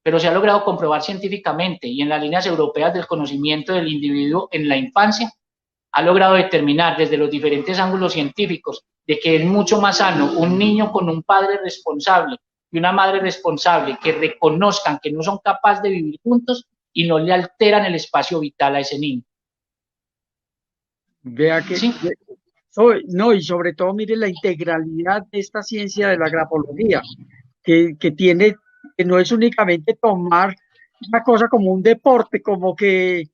pero se ha logrado comprobar científicamente y en las líneas europeas del conocimiento del individuo en la infancia, ha logrado determinar desde los diferentes ángulos científicos de que es mucho más sano un niño con un padre responsable y una madre responsable que reconozcan que no son capaces de vivir juntos y no le alteran el espacio vital a ese niño. Vea que, ¿Sí? no, y sobre todo mire la integralidad de esta ciencia de la grafología, que tiene, que no es únicamente tomar una cosa como un deporte, como que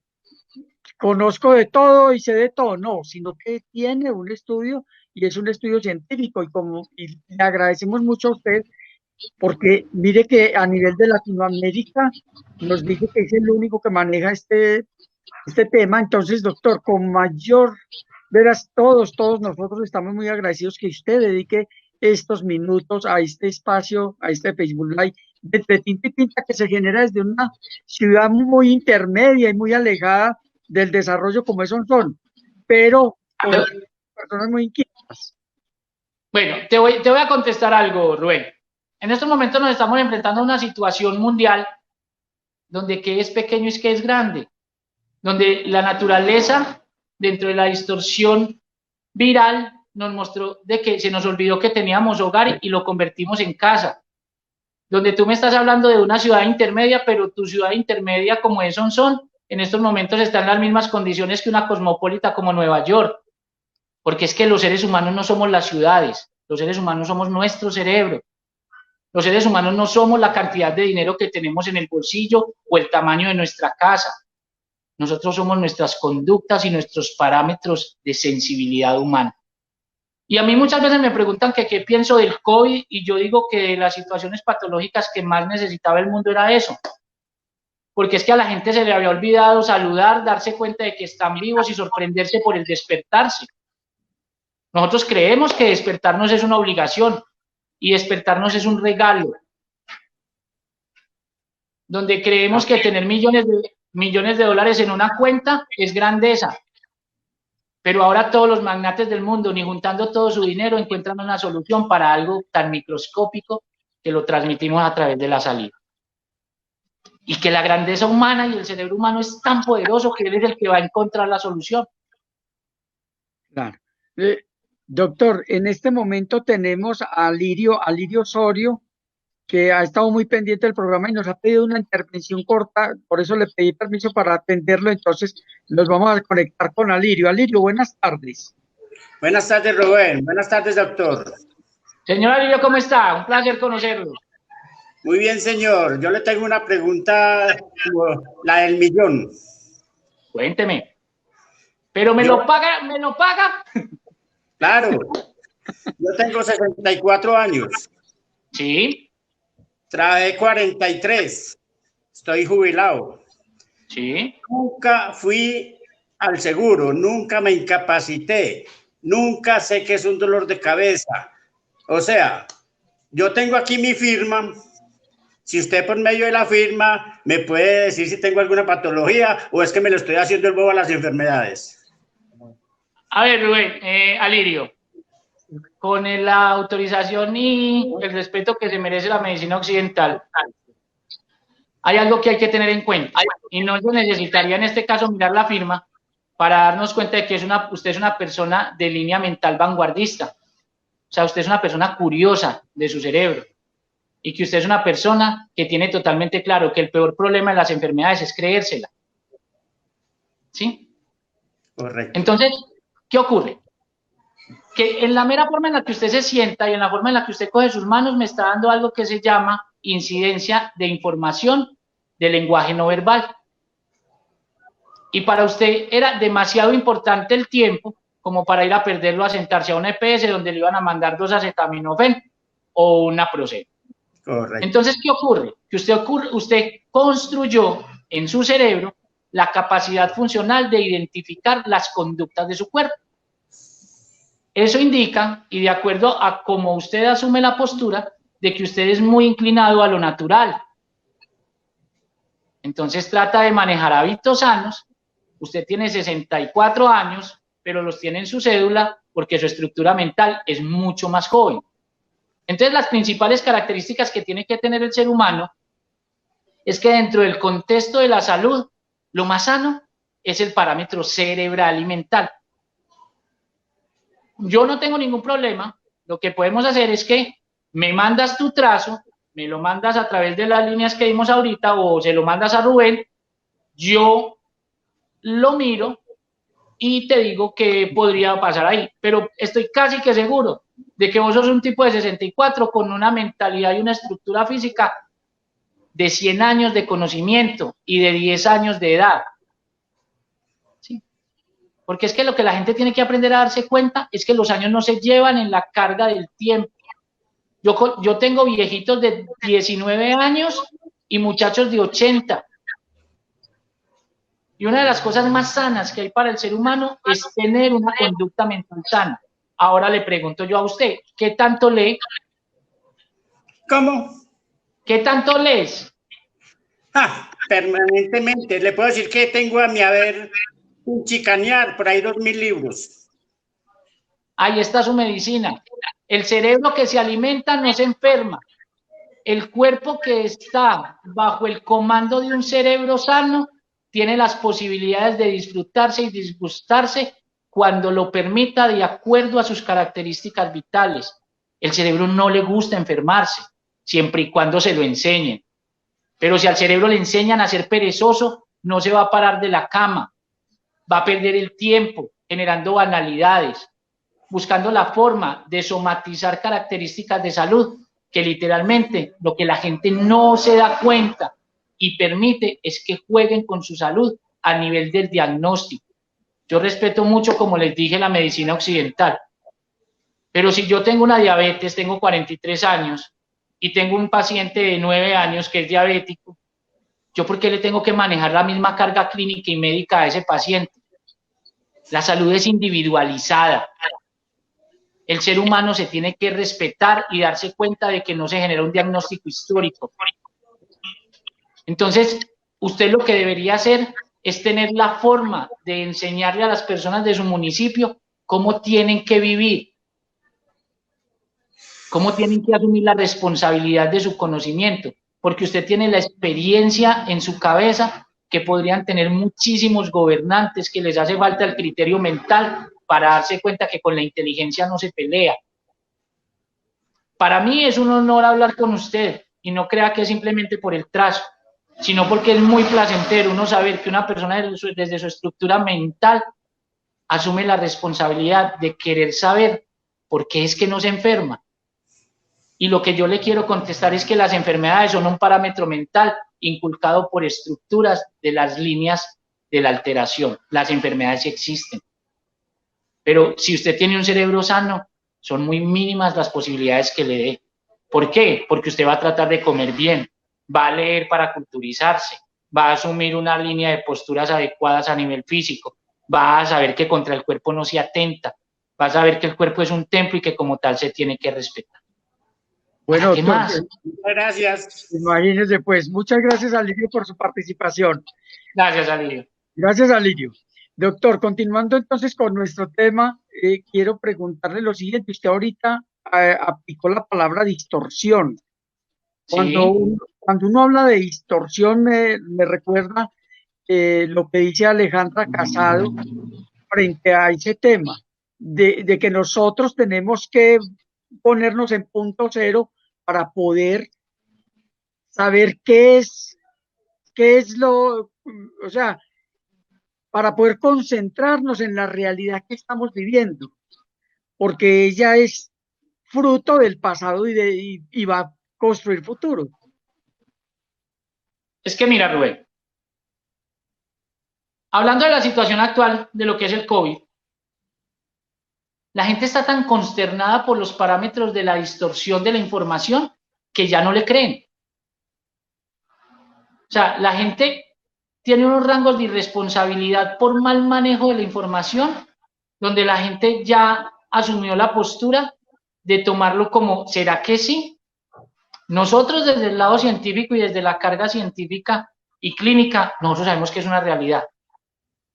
conozco de todo y sé de todo, no, sino que tiene un estudio y es un estudio científico y le agradecemos mucho a usted porque mire que a nivel de Latinoamérica nos dice que es el único que maneja este tema. Entonces, doctor, con mayor, verás, todos nosotros estamos muy agradecidos que usted dedique estos minutos a este espacio, a este Facebook Live de Tinta y Tinta que se genera desde una ciudad muy intermedia y muy alejada del desarrollo como esos son, pero con personas muy inquietas. Bueno, te voy a contestar algo, Rubén. En estos momentos nos estamos enfrentando a una situación mundial donde qué es pequeño y qué es grande, donde la naturaleza, dentro de la distorsión viral, nos mostró de que se nos olvidó que teníamos hogar y lo convertimos en casa. Donde tú me estás hablando de una ciudad intermedia, pero tu ciudad intermedia como es Sonsón, en estos momentos está en las mismas condiciones que una cosmopolita como Nueva York, porque es que los seres humanos no somos las ciudades, los seres humanos somos nuestro cerebro. Los seres humanos no somos la cantidad de dinero que tenemos en el bolsillo o el tamaño de nuestra casa. Nosotros somos nuestras conductas y nuestros parámetros de sensibilidad humana. Y a mí muchas veces me preguntan que qué pienso del COVID y yo digo que de las situaciones patológicas que más necesitaba el mundo era eso. Porque es que a la gente se le había olvidado saludar, darse cuenta de que están vivos y sorprenderse por el despertarse. Nosotros creemos que despertarnos es una obligación y despertarnos es un regalo. Donde creemos que tener millones de dólares en una cuenta es grandeza. Pero ahora todos los magnates del mundo, ni juntando todo su dinero, encuentran una solución para algo tan microscópico que lo transmitimos a través de la saliva. Y que la grandeza humana y el cerebro humano es tan poderoso que él es el que va a encontrar la solución. Claro. Doctor, en este momento tenemos a Lirio Osorio, que ha estado muy pendiente del programa y nos ha pedido una intervención corta, por eso le pedí permiso para atenderlo, entonces nos vamos a conectar con Alirio. Alirio, buenas tardes. Buenas tardes, Rubén. Buenas tardes, doctor. Señor Alirio, ¿cómo está? Un placer conocerlo. Muy bien, señor. Yo le tengo una pregunta como la del millón. Cuénteme. ¿Pero me lo paga? Claro. Yo tengo 64 años. Sí. Trabajé 43. Estoy jubilado. Sí. Nunca fui al seguro, nunca me incapacité, nunca sé qué es un dolor de cabeza. O sea, yo tengo aquí mi firma. Si usted por medio de la firma me puede decir si tengo alguna patología o es que me lo estoy haciendo el bobo a las enfermedades. A ver, Rubén, Alirio, con la autorización y el respeto que se merece la medicina occidental, hay algo que hay que tener en cuenta y no se necesitaría en este caso mirar la firma para darnos cuenta de que usted es una persona de línea mental vanguardista. O sea, usted es una persona curiosa de su cerebro y que usted es una persona que tiene totalmente claro que el peor problema de las enfermedades es creérsela. ¿Sí? Correcto. Entonces, ¿qué ocurre? Que en la mera forma en la que usted se sienta y en la forma en la que usted coge sus manos me está dando algo que se llama incidencia de información de lenguaje no verbal. Y para usted era demasiado importante el tiempo como para ir a perderlo a sentarse a una EPS donde le iban a mandar 2 acetaminofén o una Prozen. Correcto. Entonces, ¿qué ocurre? Que usted construyó en su cerebro la capacidad funcional de identificar las conductas de su cuerpo. Eso indica, y de acuerdo a cómo usted asume la postura, de que usted es muy inclinado a lo natural. Entonces trata de manejar hábitos sanos. Usted tiene 64 años, pero los tiene en su cédula porque su estructura mental es mucho más joven. Entonces las principales características que tiene que tener el ser humano es que dentro del contexto de la salud, lo más sano es el parámetro cerebral y mental. Yo no tengo ningún problema. Lo que podemos hacer es que me mandas tu trazo, me lo mandas a través de las líneas que vimos ahorita o se lo mandas a Rubén, yo lo miro y te digo qué podría pasar ahí. Pero estoy casi que seguro de que vos sos un tipo de 64 con una mentalidad y una estructura física de 100 años de conocimiento y de 10 años de edad. ¿Sí? Porque es que lo que la gente tiene que aprender a darse cuenta es que los años no se llevan en la carga del tiempo. Yo tengo viejitos de 19 años y muchachos de 80. Y una de las cosas más sanas que hay para el ser humano es tener una conducta mental sana. Ahora le pregunto yo a usted, ¿qué tanto lee? ¿Cómo? ¿Qué tanto lees? Permanentemente. Le puedo decir que tengo a mi haber un chicanear por ahí 2000 libros. Ahí está su medicina. El cerebro que se alimenta no se enferma. El cuerpo que está bajo el comando de un cerebro sano tiene las posibilidades de disfrutarse y disgustarse cuando lo permita de acuerdo a sus características vitales. El cerebro no le gusta enfermarse, siempre y cuando se lo enseñen. Pero si al cerebro le enseñan a ser perezoso, no se va a parar de la cama, va a perder el tiempo generando banalidades, buscando la forma de somatizar características de salud, que literalmente lo que la gente no se da cuenta y permite es que jueguen con su salud a nivel del diagnóstico. Yo respeto mucho, como les dije, la medicina occidental, pero si yo tengo una diabetes, tengo 43 años y tengo un paciente de 9 años que es diabético, ¿yo por qué le tengo que manejar la misma carga clínica y médica a ese paciente? La salud es individualizada. El ser humano se tiene que respetar y darse cuenta de que no se genera un diagnóstico histórico. Entonces, usted lo que debería hacer es tener la forma de enseñarle a las personas de su municipio cómo tienen que vivir, cómo tienen que asumir la responsabilidad de su conocimiento, porque usted tiene la experiencia en su cabeza que podrían tener muchísimos gobernantes, que les hace falta el criterio mental para darse cuenta que con la inteligencia no se pelea. Para mí es un honor hablar con usted y no crea que es simplemente por el trazo, sino porque es muy placentero uno saber que una persona desde su estructura mental asume la responsabilidad de querer saber por qué es que no se enferma. Y lo que yo le quiero contestar es que las enfermedades son un parámetro mental inculcado por estructuras de las líneas de la alteración. Las enfermedades existen. Pero si usted tiene un cerebro sano, son muy mínimas las posibilidades que le dé. ¿Por qué? Porque usted va a tratar de comer bien, va a leer para culturizarse, va a asumir una línea de posturas adecuadas a nivel físico, va a saber que contra el cuerpo no se atenta, va a saber que el cuerpo es un templo y que como tal se tiene que respetar. Bueno, ¿Qué más? Muchas gracias. Imagínese, pues, muchas gracias a Lidio por su participación. Gracias, Alirio. Gracias a Lidio. Doctor, continuando entonces con nuestro tema, quiero preguntarle lo siguiente. Usted ahorita aplicó la palabra distorsión. Cuando, Sí. cuando uno habla de distorsión, me recuerda lo que dice Alejandra Casado frente a ese tema, de que nosotros tenemos que ponernos en punto cero para poder saber qué es lo, o sea, para poder concentrarnos en la realidad que estamos viviendo, porque ella es fruto del pasado y va a construir futuro. Es que mira, Rubén, hablando de la situación actual de lo que es el COVID, la gente está tan consternada por los parámetros de la distorsión de la información que ya no le creen. O sea, la gente tiene unos rangos de irresponsabilidad por mal manejo de la información, donde la gente ya asumió la postura de tomarlo como, ¿será que sí? Nosotros desde el lado científico y desde la carga científica y clínica, nosotros sabemos que es una realidad,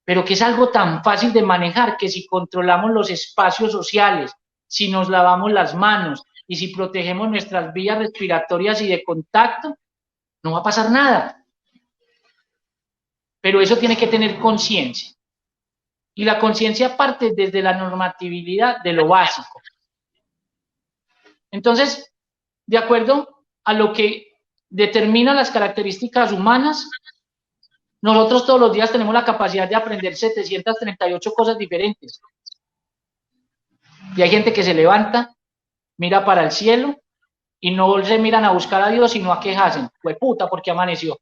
pero que es algo tan fácil de manejar que si controlamos los espacios sociales, si nos lavamos las manos y si protegemos nuestras vías respiratorias y de contacto, no va a pasar nada. pero eso tiene que tener conciencia. Y la conciencia parte desde la normatividad de lo básico. Entonces, de acuerdo a lo que determina las características humanas, nosotros todos los días tenemos la capacidad de aprender 738 cosas diferentes. Y hay gente que se levanta, mira para el cielo y no se miran a buscar a Dios, sino a quejarse. Pues puta, porque amaneció.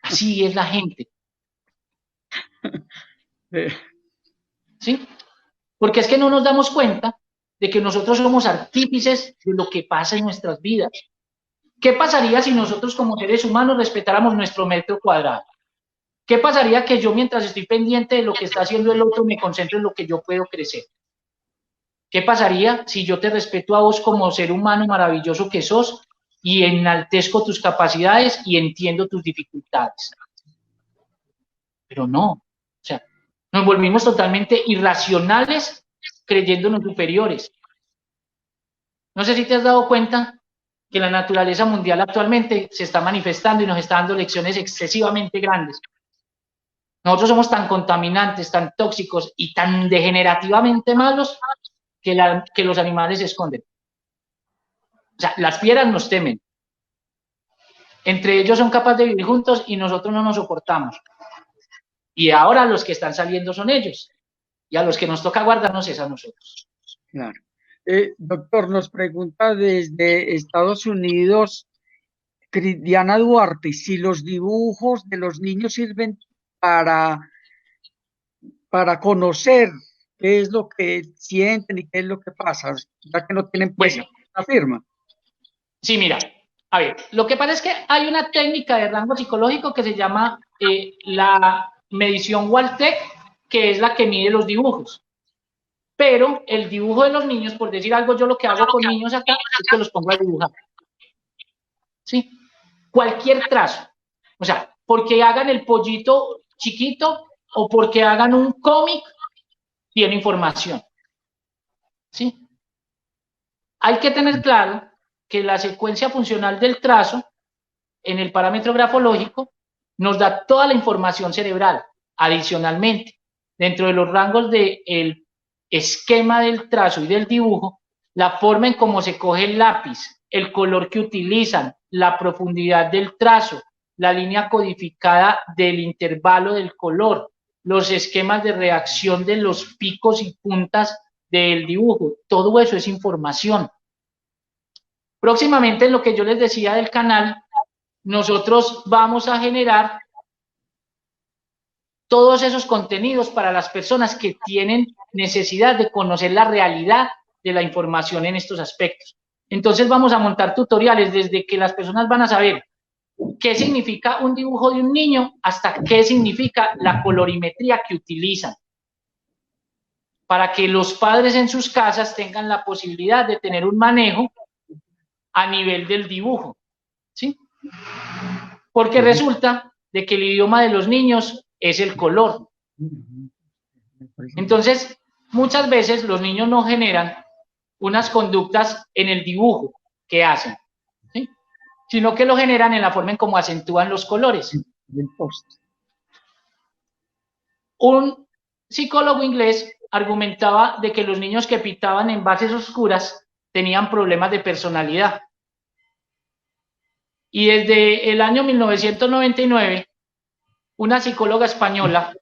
Así es la gente. ¿Sí? Porque es que no nos damos cuenta de que nosotros somos artífices de lo que pasa en nuestras vidas. ¿Qué pasaría si nosotros como seres humanos respetáramos nuestro metro cuadrado? ¿Qué pasaría que yo, mientras estoy pendiente de lo que está haciendo el otro, me concentro en lo que yo puedo crecer? ¿Qué pasaría si yo te respeto a vos como ser humano maravilloso que sos y enaltezco tus capacidades y entiendo tus dificultades? Pero no, o sea, nos volvimos totalmente irracionales creyéndonos superiores. No sé si te has dado cuenta que la naturaleza mundial actualmente se está manifestando y nos está dando lecciones excesivamente grandes. Nosotros somos tan contaminantes, tan tóxicos y tan degenerativamente malos que los animales se esconden. O sea, las fieras nos temen. Entre ellos son capaces de vivir juntos y nosotros no nos soportamos. Y ahora los que están saliendo son ellos. Y a los que nos toca guardarnos es a nosotros. Claro. Doctor, nos pregunta desde Estados Unidos Diana Duarte, si los dibujos de los niños sirven para conocer qué es lo que sienten y qué es lo que pasa, ya que no tienen pues la firma. Sí, mira, a ver, lo que pasa es que hay una técnica de rango psicológico que se llama la medición Waltec, que es la que mide los dibujos. Pero el dibujo de los niños, por decir algo, yo lo que hago con niños acá es que los pongo a dibujar. ¿Sí? Cualquier trazo. O sea, porque hagan el pollito chiquito o porque hagan un cómic, tiene información. ¿Sí? Hay que tener claro que la secuencia funcional del trazo en el parámetro grafológico nos da toda la información cerebral. Adicionalmente, dentro de los rangos del esquema del trazo y del dibujo, la forma en cómo se coge el lápiz, el color que utilizan, la profundidad del trazo, la línea codificada del intervalo del color, los esquemas de reacción de los picos y puntas del dibujo, todo eso es información. Próximamente, en lo que yo les decía del canal, nosotros vamos a generar todos esos contenidos para las personas que tienen necesidad de conocer la realidad de la información en estos aspectos. Entonces vamos a montar tutoriales desde que las personas van a saber qué significa un dibujo de un niño hasta qué significa la colorimetría que utilizan, para que los padres en sus casas tengan la posibilidad de tener un manejo a nivel del dibujo, ¿sí? Porque resulta de que el idioma de los niños es el color. Entonces, muchas veces los niños no generan unas conductas en el dibujo que hacen, ¿sí? Sino que lo generan en la forma en cómo acentúan los colores. Un psicólogo inglés argumentaba de que los niños que pintaban en bases oscuras tenían problemas de personalidad. Y desde el año 1999, una psicóloga española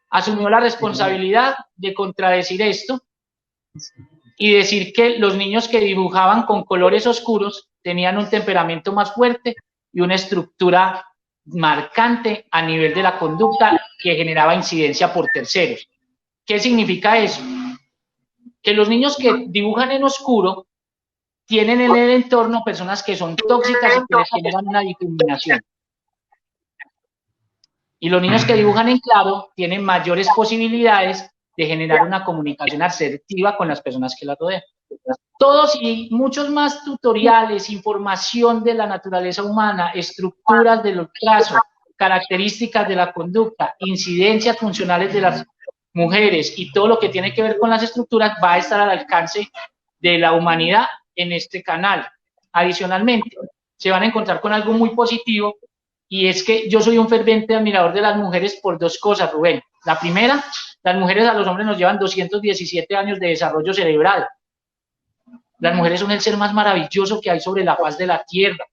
asumió la responsabilidad de contradecir esto y decir que los niños que dibujaban con colores oscuros tenían un temperamento más fuerte y una estructura marcante a nivel de la conducta que generaba incidencia por terceros. ¿Qué significa eso? Que los niños que dibujan en oscuro tienen en el entorno personas que son tóxicas y que les generan una discriminación. Y los niños que dibujan en claro tienen mayores posibilidades de generar una comunicación asertiva con las personas que la rodean. Todos y muchos más tutoriales, información de la naturaleza humana, estructuras de los trazos, características de la conducta, incidencias funcionales de las mujeres y todo lo que tiene que ver con las estructuras va a estar al alcance de la humanidad en este canal. Adicionalmente, se van a encontrar con algo muy positivo y es que yo soy un ferviente admirador de las mujeres por dos cosas, Rubén. La primera, las mujeres a los hombres nos llevan 217 años de desarrollo cerebral. Las mujeres son el ser más maravilloso que hay sobre la faz de la tierra.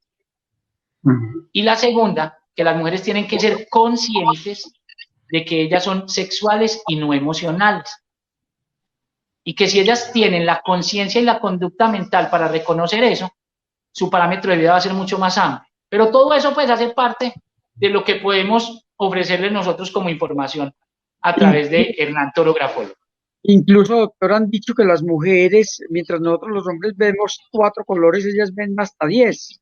Y la segunda, que las mujeres tienen que ser conscientes de que ellas son sexuales y no emocionales. Y que si ellas tienen la conciencia y la conducta mental para reconocer eso, su parámetro de vida va a ser mucho más amplio. Pero todo eso pues hace parte de lo que podemos ofrecerles nosotros como información a través de Hernán Toro, grafólogo. Incluso, doctor, han dicho que las mujeres, mientras nosotros los hombres vemos 4 colores, ellas ven hasta 10.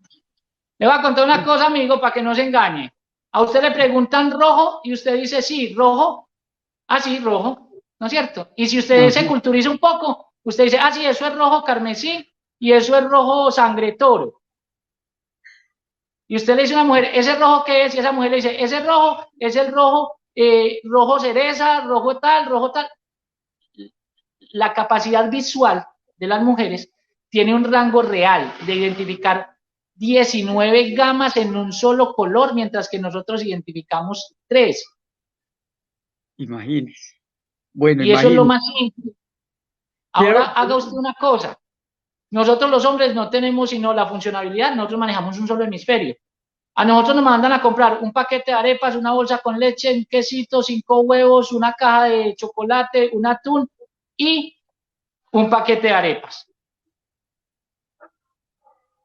Le voy a contar una cosa, amigo, para que no se engañe. A usted le preguntan rojo y usted dice sí, rojo. Ah, sí, rojo, ¿no es cierto? Y si usted se culturiza un poco, usted dice, ah, sí, eso es rojo carmesí y eso es rojo sangre toro. Y usted le dice a una mujer, ¿ese rojo qué es? Y esa mujer le dice, ese rojo es el rojo, rojo cereza, rojo tal, rojo tal. La capacidad visual de las mujeres tiene un rango real de identificar 19 gamas en un solo color, mientras que nosotros identificamos 3. Imagínese. Bueno, y eso es lo más simple. Ahora haga usted una cosa. Nosotros los hombres no tenemos sino la funcionalidad, nosotros manejamos un solo hemisferio. A nosotros nos mandan a comprar un paquete de arepas, una bolsa con leche, un quesito, 5 huevos, una caja de chocolate, un atún y un paquete de arepas.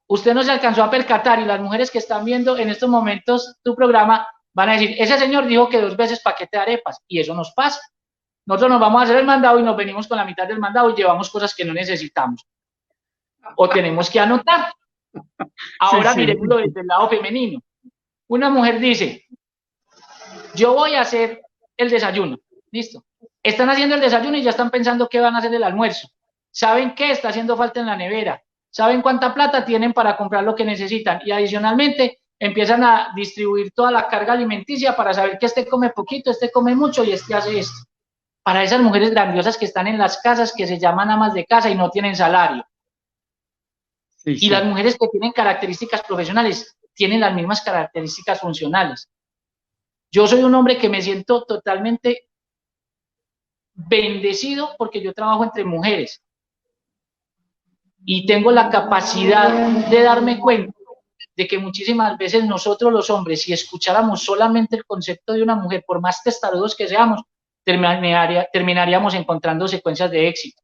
Usted no se alcanzó a percatar y las mujeres que están viendo en estos momentos tu programa van a decir, ese señor dijo que 2 veces paquete de arepas y eso nos pasa. Nosotros nos vamos a hacer el mandado y nos venimos con la mitad del mandado y llevamos cosas que no necesitamos. O tenemos que anotar. Ahora miremoslo desde el lado femenino. Una mujer dice, yo voy a hacer el desayuno. Listo. Están haciendo el desayuno y ya están pensando qué van a hacer el almuerzo. Saben qué está haciendo falta en la nevera. Saben cuánta plata tienen para comprar lo que necesitan. Y adicionalmente empiezan a distribuir toda la carga alimenticia para saber que este come poquito, este come mucho y este hace esto. Para esas mujeres grandiosas que están en las casas, que se llaman amas de casa y no tienen salario. Y las mujeres que tienen características profesionales tienen las mismas características funcionales. Yo soy un hombre que me siento totalmente bendecido porque yo trabajo entre mujeres y tengo la capacidad de darme cuenta de que muchísimas veces nosotros los hombres, si escucháramos solamente el concepto de una mujer, por más testarudos que seamos, terminaríamos encontrando secuencias de éxito.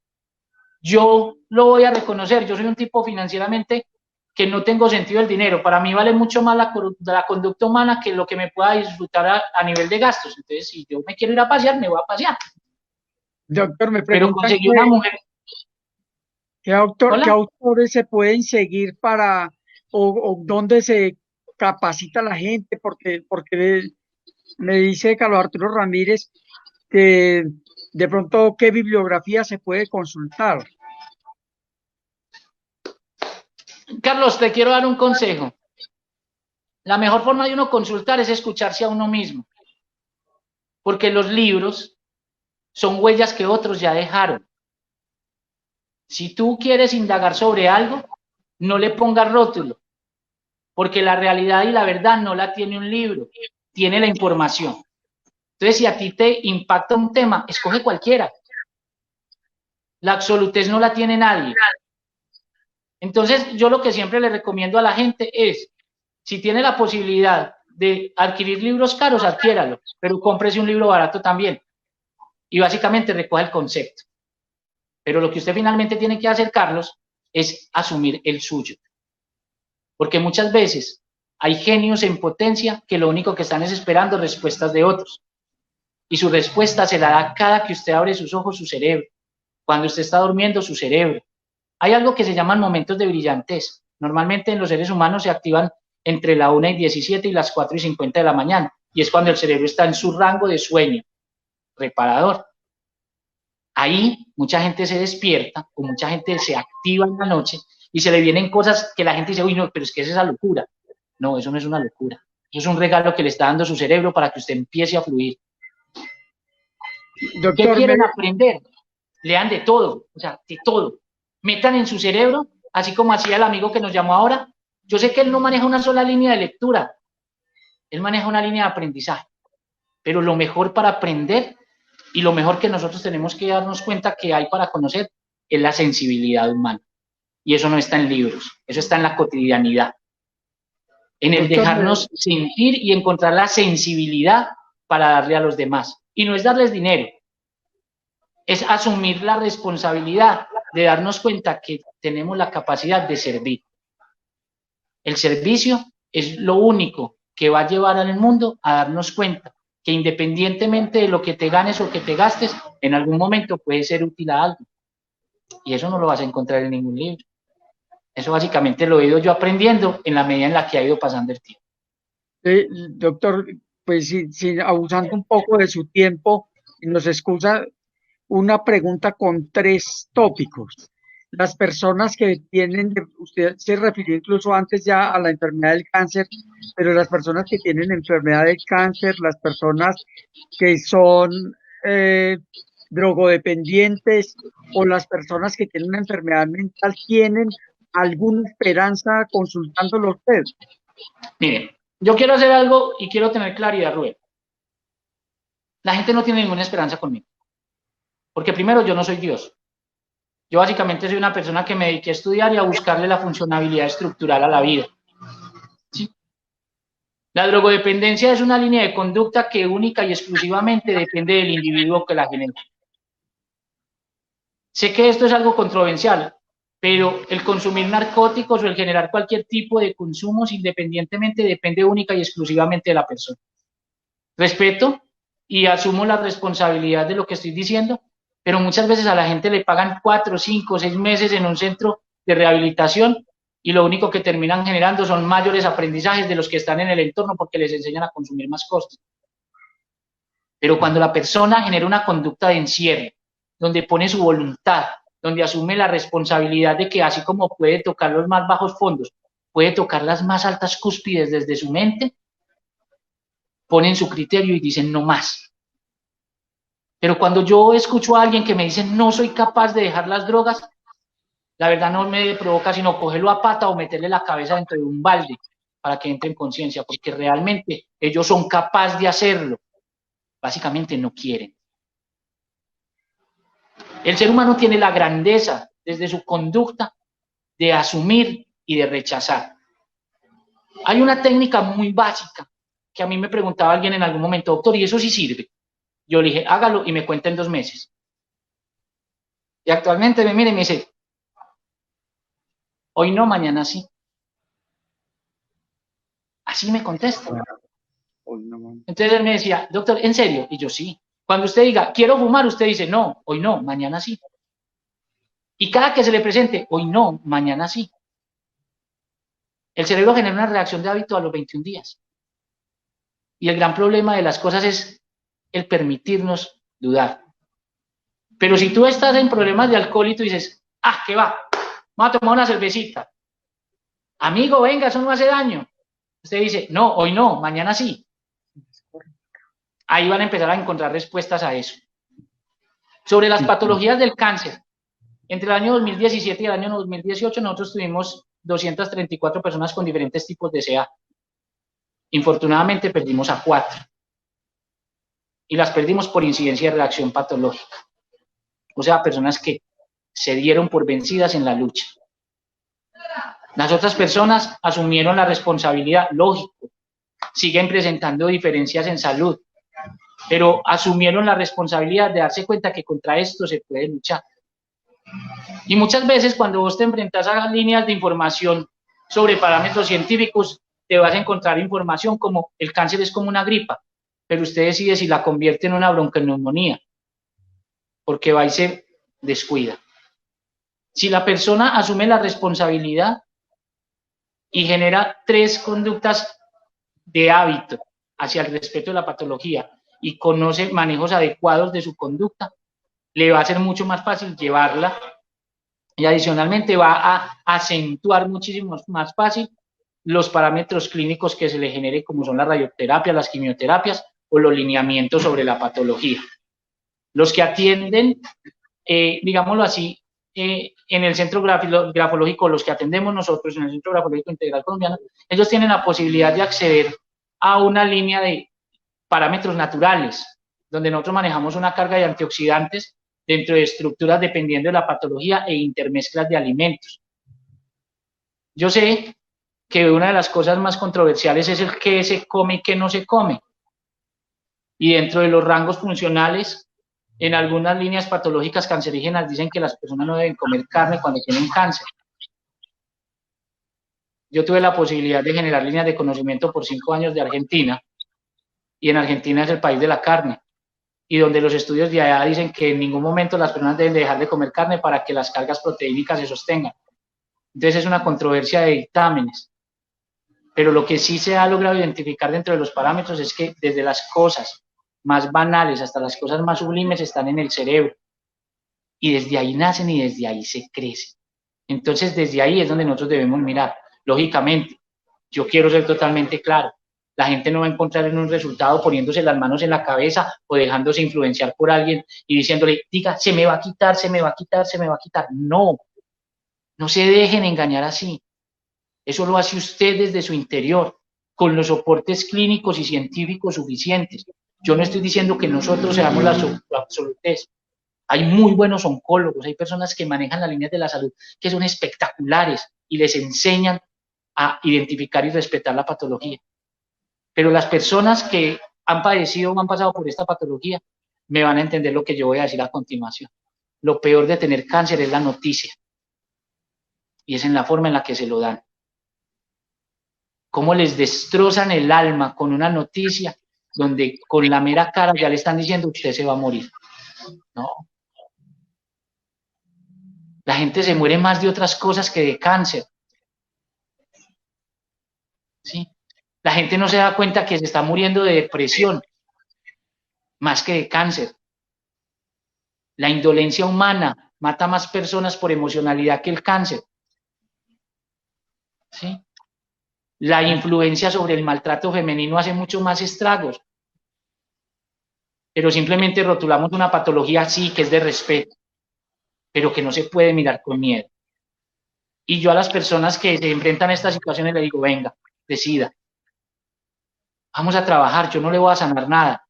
Yo lo voy a reconocer, yo soy un tipo financieramente que no tengo sentido del dinero. Para mí vale mucho más la conducta humana que lo que me pueda disfrutar a nivel de gastos. Entonces, si yo me quiero ir a pasear, me voy a pasear. Doctor, me Pero conseguí una mujer. ¿Qué autores se pueden seguir para, o dónde se capacita la gente? Porque me dice Carlos Arturo Ramírez que de pronto qué bibliografía se puede consultar. Carlos, te quiero dar un consejo. La mejor forma de uno consultar es escucharse a uno mismo. Porque los libros son huellas que otros ya dejaron. Si tú quieres indagar sobre algo, no le pongas rótulo. Porque la realidad y la verdad no la tiene un libro, tiene la información. Entonces, si a ti te impacta un tema, escoge cualquiera. La absolutez no la tiene nadie. Entonces, yo lo que siempre le recomiendo a la gente es, si tiene la posibilidad de adquirir libros caros, adquiéralo, pero cómprese un libro barato también. Y básicamente recoge el concepto. Pero lo que usted finalmente tiene que hacer, Carlos, es asumir el suyo. Porque muchas veces hay genios en potencia que lo único que están es esperando respuestas de otros. Y su respuesta se la da cada que usted abre sus ojos, su cerebro. Cuando usted está durmiendo, su cerebro. Hay algo que se llaman momentos de brillantez. Normalmente en los seres humanos se activan entre la 1:17 y las 4:50 de la mañana. Y es cuando el cerebro está en su rango de sueño reparador. Ahí mucha gente se despierta o mucha gente se activa en la noche y se le vienen cosas que la gente dice, uy, no, pero es que es esa locura. No, eso no es una locura. Eso es un regalo que le está dando su cerebro para que usted empiece a fluir. Doctor, ¿qué quieren aprender? Lean de todo, o sea, de todo. Metan en su cerebro, así como hacía el amigo que nos llamó ahora. Yo sé que él no maneja una sola línea de lectura, Él maneja una línea de aprendizaje, pero lo mejor para aprender y lo mejor que nosotros tenemos que darnos cuenta que hay para conocer es la sensibilidad humana. Y eso no está en libros, eso está en la cotidianidad. En el dejarnos sentir y encontrar la sensibilidad para darle a los demás. Y no es darles dinero, es asumir la responsabilidad de darnos cuenta que tenemos la capacidad de servir. El servicio es lo único que va a llevar al mundo a darnos cuenta que independientemente de lo que te ganes o que te gastes, en algún momento puede ser útil a algo. Y eso no lo vas a encontrar en ningún libro. Eso básicamente lo he ido yo aprendiendo en la medida en la que ha ido pasando el tiempo. Doctor, pues abusando un poco de su tiempo, nos excusa una pregunta con 3 tópicos. Las personas que tienen, usted se refirió incluso antes ya a la enfermedad del cáncer, pero las personas que tienen enfermedad del cáncer, las personas que son drogodependientes o las personas que tienen una enfermedad mental, ¿tienen alguna esperanza consultándolo usted? Miren, yo quiero hacer algo y quiero tener claridad, Rubén. La gente no tiene ninguna esperanza conmigo. Porque primero, yo no soy Dios. Yo básicamente soy una persona que me dediqué a estudiar y a buscarle la funcionalidad estructural a la vida. ¿Sí? La drogodependencia es una línea de conducta que única y exclusivamente depende del individuo que la genera. Sé que esto es algo controversial, pero el consumir narcóticos o el generar cualquier tipo de consumos independientemente depende única y exclusivamente de la persona. Respeto y asumo la responsabilidad de lo que estoy diciendo, pero muchas veces a la gente le pagan 4, 5, 6 meses en un centro de rehabilitación y lo único que terminan generando son mayores aprendizajes de los que están en el entorno porque les enseñan a consumir más cosas. Pero cuando la persona genera una conducta de encierre, donde pone su voluntad, donde asume la responsabilidad de que así como puede tocar los más bajos fondos, puede tocar las más altas cúspides desde su mente, ponen su criterio y dicen no más. Pero cuando yo escucho a alguien que me dice no soy capaz de dejar las drogas, la verdad no me provoca sino cogerlo a pata o meterle la cabeza dentro de un balde para que entre en conciencia, porque realmente ellos son capaces de hacerlo. Básicamente no quieren. El ser humano tiene la grandeza desde su conducta de asumir y de rechazar. Hay una técnica muy básica que a mí me preguntaba alguien en algún momento, doctor, ¿y eso sí sirve? Yo le dije, hágalo y me cuenta en 2 meses. Y actualmente me mira y me dice, hoy no, mañana sí. Así me contesta. Entonces él me decía, doctor, ¿en serio? Y yo, sí. Cuando usted diga, quiero fumar, usted dice, no, hoy no, mañana sí. Y cada que se le presente, hoy no, mañana sí. El cerebro genera una reacción de hábito a los 21 días. Y el gran problema de las cosas es el permitirnos dudar. Pero si tú estás en problemas de alcohol y tú dices, ah, ¿qué va? Vamos a tomar una cervecita. Amigo, venga, eso no hace daño. Usted dice, no, hoy no, mañana sí. Ahí van a empezar a encontrar respuestas a eso. Sobre las patologías del cáncer. Entre el año 2017 y el año 2018 nosotros tuvimos 234 personas con diferentes tipos de CA. Infortunadamente perdimos a 4. Y las perdimos por incidencia de reacción patológica. O sea, personas que se dieron por vencidas en la lucha. Las otras personas asumieron la responsabilidad, lógico, siguen presentando diferencias en salud, pero asumieron la responsabilidad de darse cuenta que contra esto se puede luchar. Y muchas veces cuando vos te enfrentas a líneas de información sobre parámetros científicos, te vas a encontrar información como el cáncer es como una gripa, pero usted decide si la convierte en una bronconeumonía, porque va y se descuida. Si la persona asume la responsabilidad y genera 3 conductas de hábito hacia el respeto de la patología y conoce manejos adecuados de su conducta, le va a ser mucho más fácil llevarla y adicionalmente va a acentuar muchísimo más fácil los parámetros clínicos que se le genere, como son las radioterapias, las quimioterapias o los lineamientos sobre la patología. Los que atienden, digámoslo así, en el centro grafológico, los que atendemos nosotros en el Centro Grafológico Integral Colombiano, ellos tienen la posibilidad de acceder a una línea de parámetros naturales, donde nosotros manejamos una carga de antioxidantes dentro de estructuras dependiendo de la patología e intermezclas de alimentos. Yo sé que una de las cosas más controversiales es el qué se come y qué no se come. Y dentro de los rangos funcionales, en algunas líneas patológicas cancerígenas dicen que las personas no deben comer carne cuando tienen cáncer. Yo tuve la posibilidad de generar líneas de conocimiento por 5 años de Argentina, y en Argentina es el país de la carne, y donde los estudios de allá dicen que en ningún momento las personas deben dejar de comer carne para que las cargas proteínicas se sostengan. Entonces es una controversia de dictámenes. Pero lo que sí se ha logrado identificar dentro de los parámetros es que desde las cosas más banales hasta las cosas más sublimes están en el cerebro. Y desde ahí nacen y desde ahí se crecen. Entonces desde ahí es donde nosotros debemos mirar. Lógicamente, yo quiero ser totalmente claro. La gente no va a encontrar en un resultado poniéndose las manos en la cabeza o dejándose influenciar por alguien y diciéndole, diga, se me va a quitar, se me va a quitar, se me va a quitar. No, no se dejen engañar así. Eso lo hace usted desde su interior, con los soportes clínicos y científicos suficientes. Yo no estoy diciendo que nosotros seamos la absolutez. Hay muy buenos oncólogos, hay personas que manejan las líneas de la salud que son espectaculares y les enseñan a identificar y respetar la patología. Pero las personas que han padecido o han pasado por esta patología me van a entender lo que yo voy a decir a continuación. Lo peor de tener cáncer es la noticia. Y es en la forma en la que se lo dan. Cómo les destrozan el alma con una noticia donde con la mera cara ya le están diciendo usted se va a morir. No. La gente se muere más de otras cosas que de cáncer. ¿Sí? La gente no se da cuenta que se está muriendo de depresión, más que de cáncer. La indolencia humana mata más personas por emocionalidad que el cáncer. ¿Sí? La influencia sobre el maltrato femenino hace mucho más estragos. Pero simplemente rotulamos una patología así, que es de respeto, pero que no se puede mirar con miedo. Y yo a las personas que se enfrentan a estas situaciones les digo, venga, decida. Vamos a trabajar, yo no le voy a sanar nada.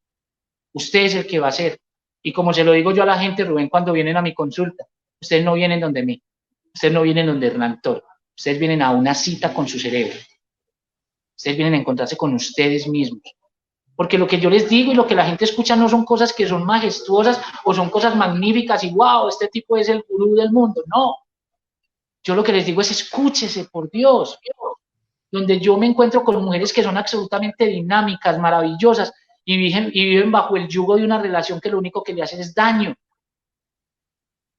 Usted es el que va a hacer. Y como se lo digo yo a la gente, Rubén, cuando vienen a mi consulta, ustedes no vienen donde mí, ustedes no vienen donde Hernán Toro, ustedes vienen a una cita con su cerebro. Ustedes vienen a encontrarse con ustedes mismos. Porque lo que yo les digo y lo que la gente escucha no son cosas que son majestuosas o son cosas magníficas y wow, este tipo es el gurú del mundo. No. Yo lo que les digo es escúchese, por Dios. Donde yo me encuentro con mujeres que son absolutamente dinámicas, maravillosas y viven bajo el yugo de una relación que lo único que le hace es daño.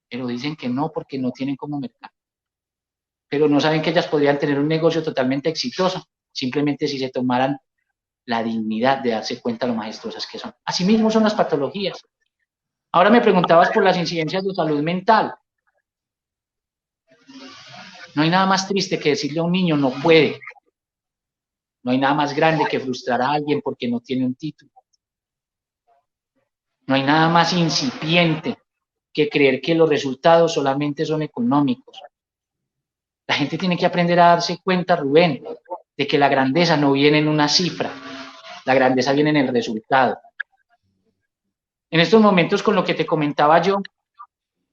Pero dicen que no porque no tienen cómo mercar. Pero no saben que ellas podrían tener un negocio totalmente exitoso, simplemente si se tomaran la dignidad de darse cuenta de lo majestuosas que son. Asimismo son las patologías. Ahora me preguntabas por las incidencias de salud mental. No hay nada más triste que decirle a un niño no puede. No hay nada más grande que frustrar a alguien porque no tiene un título. No hay nada más incipiente que creer que los resultados solamente son económicos. La gente tiene que aprender a darse cuenta, Rubén, de que la grandeza no viene en una cifra. La grandeza viene en el resultado. En estos momentos, con lo que te comentaba yo,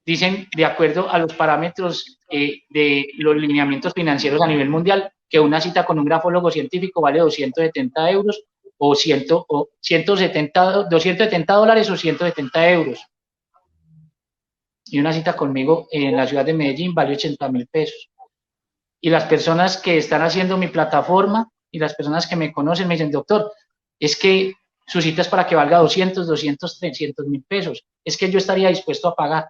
dicen, de acuerdo a los parámetros de los lineamientos financieros a nivel mundial, que una cita con un grafólogo científico vale 270 euros o 270 dólares o 170 euros. Y una cita conmigo en la ciudad de Medellín vale 80.000 pesos. Y las personas que están haciendo mi plataforma y las personas que me conocen me dicen, doctor, es que su cita es para que valga 200, 300.000 pesos. Es que yo estaría dispuesto a pagar.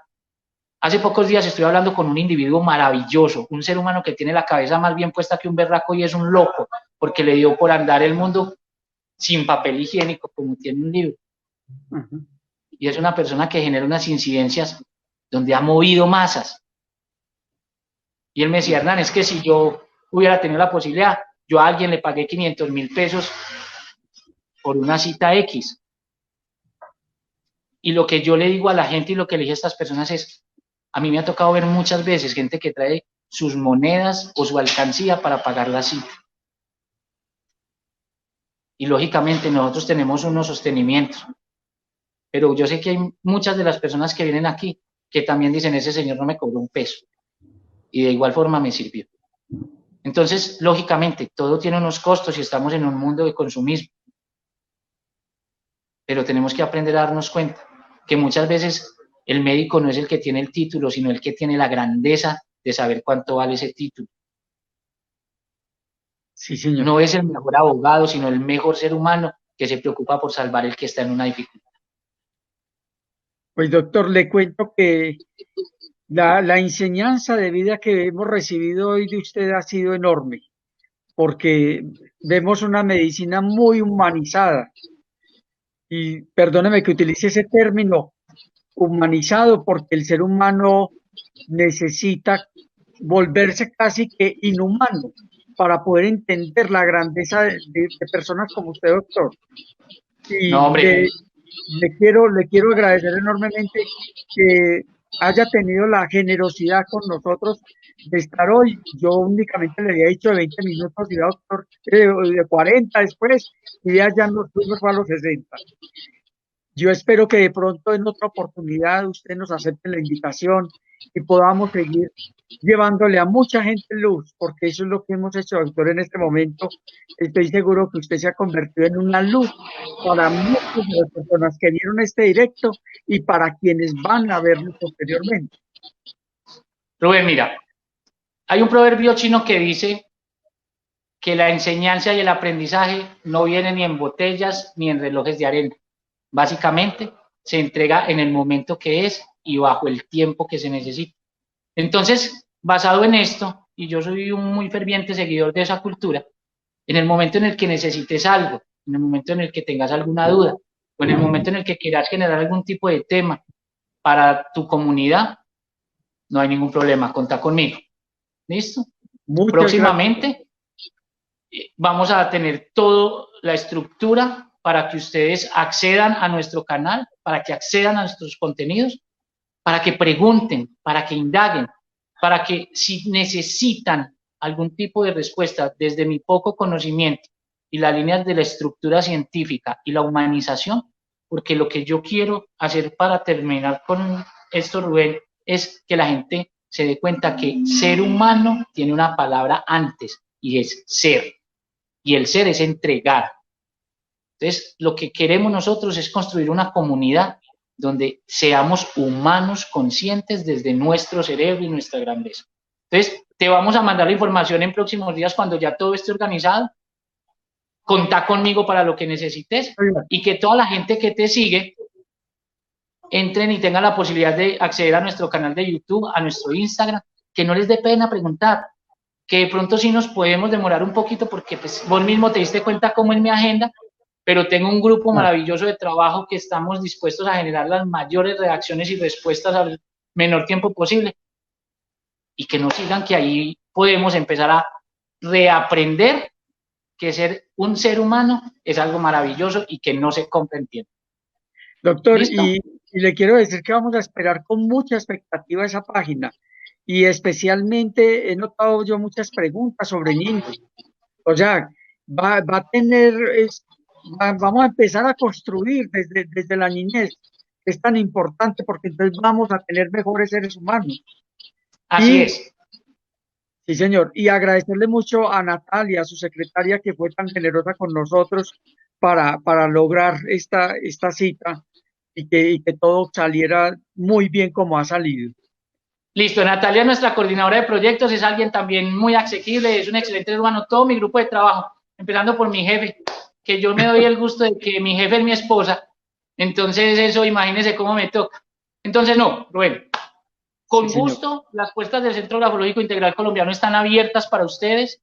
Hace pocos días estoy hablando con un individuo maravilloso, un ser humano que tiene la cabeza más bien puesta que un berraco y es un loco, porque le dio por andar el mundo sin papel higiénico, como tiene un libro. Y es una persona que genera unas incidencias donde ha movido masas. Y él me decía, Hernán, es que si yo hubiera tenido la posibilidad, yo a alguien le pagué 500.000 pesos por una cita X. Y lo que yo le digo a la gente y lo que le dije a estas personas es, a mí me ha tocado ver muchas veces gente que trae sus monedas o su alcancía para pagar la cita. y lógicamente nosotros tenemos unos sostenimientos, pero yo sé que hay muchas de las personas que vienen aquí que también dicen, ese señor no me cobró un peso, y de igual forma me sirvió. Entonces, lógicamente, todo tiene unos costos y estamos en un mundo de consumismo, pero tenemos que aprender a darnos cuenta que muchas veces el médico no es el que tiene el título, sino el que tiene la grandeza de saber cuánto vale ese título. Sí, señor. No es el mejor abogado, sino el mejor ser humano que se preocupa por salvar el que está en una dificultad. Pues doctor, le cuento que la enseñanza de vida que hemos recibido hoy de usted ha sido enorme, porque vemos una medicina muy humanizada. Y perdóneme que utilice ese término, humanizado, porque el ser humano necesita volverse casi que inhumano para poder entender la grandeza de personas como usted, doctor. Y No, hombre. le quiero agradecer enormemente que haya tenido la generosidad con nosotros de estar hoy. Yo únicamente le había dicho de 20 minutos y doctor, de 40 después, y ya nos fuimos a los 60. Yo espero que de pronto en otra oportunidad usted nos acepte la invitación y podamos seguir llevándole a mucha gente luz, porque eso es lo que hemos hecho, doctor, en este momento. Estoy seguro que usted se ha convertido en una luz para muchas de las personas que vieron este directo y para quienes van a verlo posteriormente. Rubén, mira, hay un proverbio chino que dice que la enseñanza y el aprendizaje no vienen ni en botellas ni en relojes de arena. Básicamente, se entrega en el momento que es y bajo el tiempo que se necesita. Entonces, basado en esto, y yo soy un muy ferviente seguidor de esa cultura, en el momento en el que necesites algo, en el momento en el que tengas alguna duda, o en el momento en el que quieras generar algún tipo de tema para tu comunidad, no hay ningún problema, contá conmigo. ¿Listo? Próximamente vamos a tener toda la estructura para que ustedes accedan a nuestro canal, para que accedan a nuestros contenidos, para que pregunten, para que indaguen, para que si necesitan algún tipo de respuesta desde mi poco conocimiento y las líneas de la estructura científica y la humanización, porque lo que yo quiero hacer para terminar con esto, Rubén, es que la gente se dé cuenta que ser humano tiene una palabra antes y es ser. Y el ser es entregar. Entonces, lo que queremos nosotros es construir una comunidad donde seamos humanos conscientes desde nuestro cerebro y nuestra grandeza. Entonces, te vamos a mandar la información en próximos días cuando ya todo esté organizado. Contá conmigo para lo que necesites y que toda la gente que te sigue entren y tengan la posibilidad de acceder a nuestro canal de YouTube, a nuestro Instagram, que no les dé pena preguntar, que de pronto sí nos podemos demorar un poquito porque pues, vos mismo te diste cuenta cómo es mi agenda, pero tengo un grupo maravilloso de trabajo que estamos dispuestos a generar las mayores reacciones y respuestas al menor tiempo posible. Y que nos sigan que ahí podemos empezar a reaprender que ser un ser humano es algo maravilloso y que no se compra en tiempo. Doctor, y le quiero decir que vamos a esperar con mucha expectativa esa página. Y especialmente he notado yo muchas preguntas sobre niños. O sea, va a tener, vamos a empezar a construir desde la niñez. Es tan importante porque entonces vamos a tener mejores seres humanos. Así es. Sí, señor. Y agradecerle mucho a Natalia, su secretaria, que fue tan generosa con nosotros para lograr esta cita y que todo saliera muy bien como ha salido. Listo, Natalia, nuestra coordinadora de proyectos, es alguien también muy asequible, es un excelente hermano, todo mi grupo de trabajo, empezando por mi jefe, que yo me doy el gusto de que mi jefe es mi esposa, entonces eso, imagínense cómo me toca. Entonces, no, Rubén, con gusto, las puertas del Centro Grafológico Integral Colombiano están abiertas para ustedes.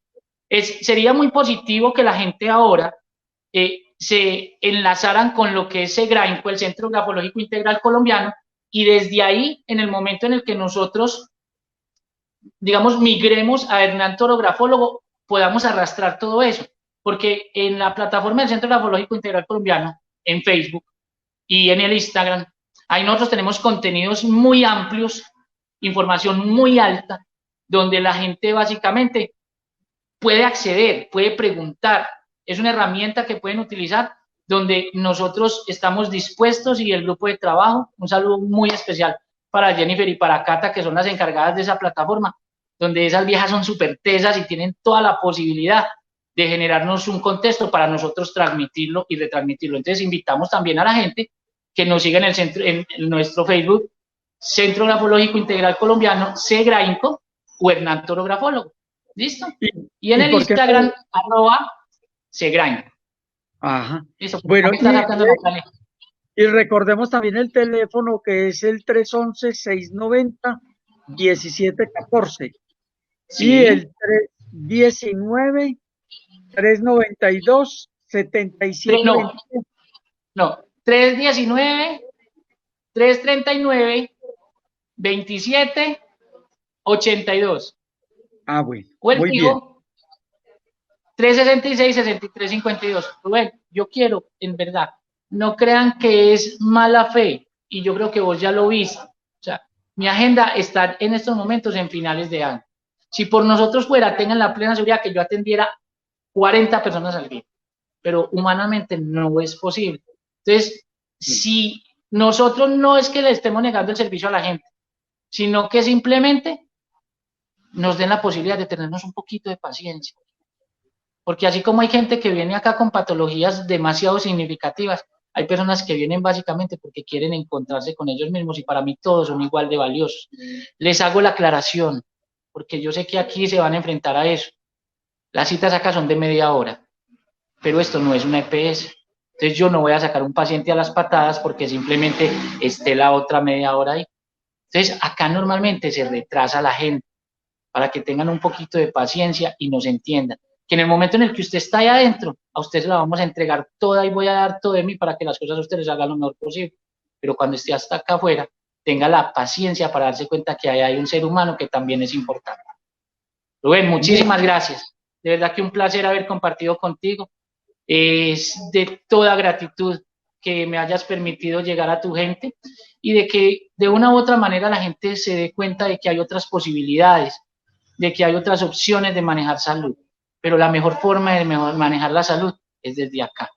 Sería muy positivo que la gente ahora se enlazaran con lo que es CEGRAINCO, el Centro Grafológico Integral Colombiano, y desde ahí, en el momento en el que nosotros, digamos, migremos a Hernán Toro Grafólogo, podamos arrastrar todo eso. Porque en la plataforma del Centro Grafológico Integral Colombiano, en Facebook y en el Instagram, ahí nosotros tenemos contenidos muy amplios, información muy alta, donde la gente básicamente puede acceder, puede preguntar, Es una herramienta que pueden utilizar donde nosotros estamos dispuestos y el grupo de trabajo, un saludo muy especial para Jennifer y para Cata, que son las encargadas de esa plataforma, donde esas viejas son súper tesas y tienen toda la posibilidad de generarnos un contexto para nosotros transmitirlo y retransmitirlo. Entonces invitamos también a la gente que nos siga en el centro, en nuestro Facebook, Centro Grafológico Integral Colombiano, CGRAINCO, o Hernán Toro Grafólogo. ¿Listo? Y en el Instagram, @CGRAINCO. Ajá. Listo. Bueno, y recordemos también el teléfono, que es el 311-690-1714. Sí. Y el 319-392-77. No, 319-339-27-82. Ah, bueno. O el muy bien. 366-6352. Rubén, yo quiero, en verdad, no crean que es mala fe, y yo creo que vos ya lo viste. O sea, mi agenda está en estos momentos en finales de año. Si por nosotros fuera, tengan la plena seguridad que yo atendiera 40 personas al día, pero humanamente no es posible. Entonces, si nosotros no es que le estemos negando el servicio a la gente, sino que simplemente nos den la posibilidad de tenernos un poquito de paciencia. Porque así como hay gente que viene acá con patologías demasiado significativas, hay personas que vienen básicamente porque quieren encontrarse con ellos mismos, y para mí todos son igual de valiosos. Les hago la aclaración, porque yo sé que aquí se van a enfrentar a eso. Las citas acá son de media hora, pero esto no es una EPS. Entonces yo no voy a sacar un paciente a las patadas porque simplemente esté la otra media hora ahí. Entonces acá normalmente se retrasa la gente, para que tengan un poquito de paciencia y nos entiendan. Que en el momento en el que usted está ahí adentro, a usted se la vamos a entregar toda y voy a dar todo de mí para que las cosas a ustedes hagan lo mejor posible. Pero cuando esté hasta acá afuera, tenga la paciencia para darse cuenta que ahí hay un ser humano que también es importante. Rubén, muchísimas gracias. De verdad que un placer haber compartido contigo. Es de toda gratitud que me hayas permitido llegar a tu gente y de que de una u otra manera la gente se dé cuenta de que hay otras posibilidades, de que hay otras opciones de manejar salud, pero la mejor forma de manejar la salud es desde acá.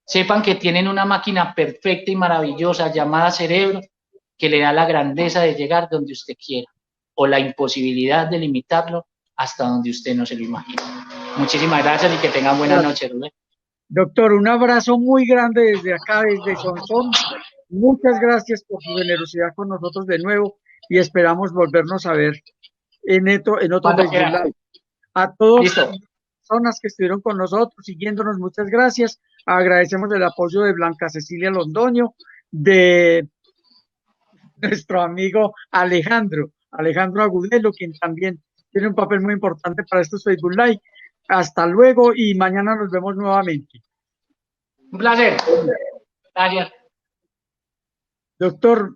Sepan que tienen una máquina perfecta y maravillosa llamada cerebro, que le da la grandeza de llegar donde usted quiera, o la imposibilidad de limitarlo hasta donde usted no se lo imagina. Muchísimas gracias y que tengan buena noche, Rubén. Doctor, un abrazo muy grande desde acá, desde Sonsón. Muchas gracias por su generosidad con nosotros de nuevo y esperamos volvernos a ver en otro Facebook Live. A todas las personas que estuvieron con nosotros, siguiéndonos, muchas gracias. Agradecemos el apoyo de Blanca Cecilia Londoño, de nuestro amigo Alejandro Agudelo, quien también tiene un papel muy importante para estos Facebook Live. Hasta luego y mañana nos vemos nuevamente. Un placer. Gracias. Doctor,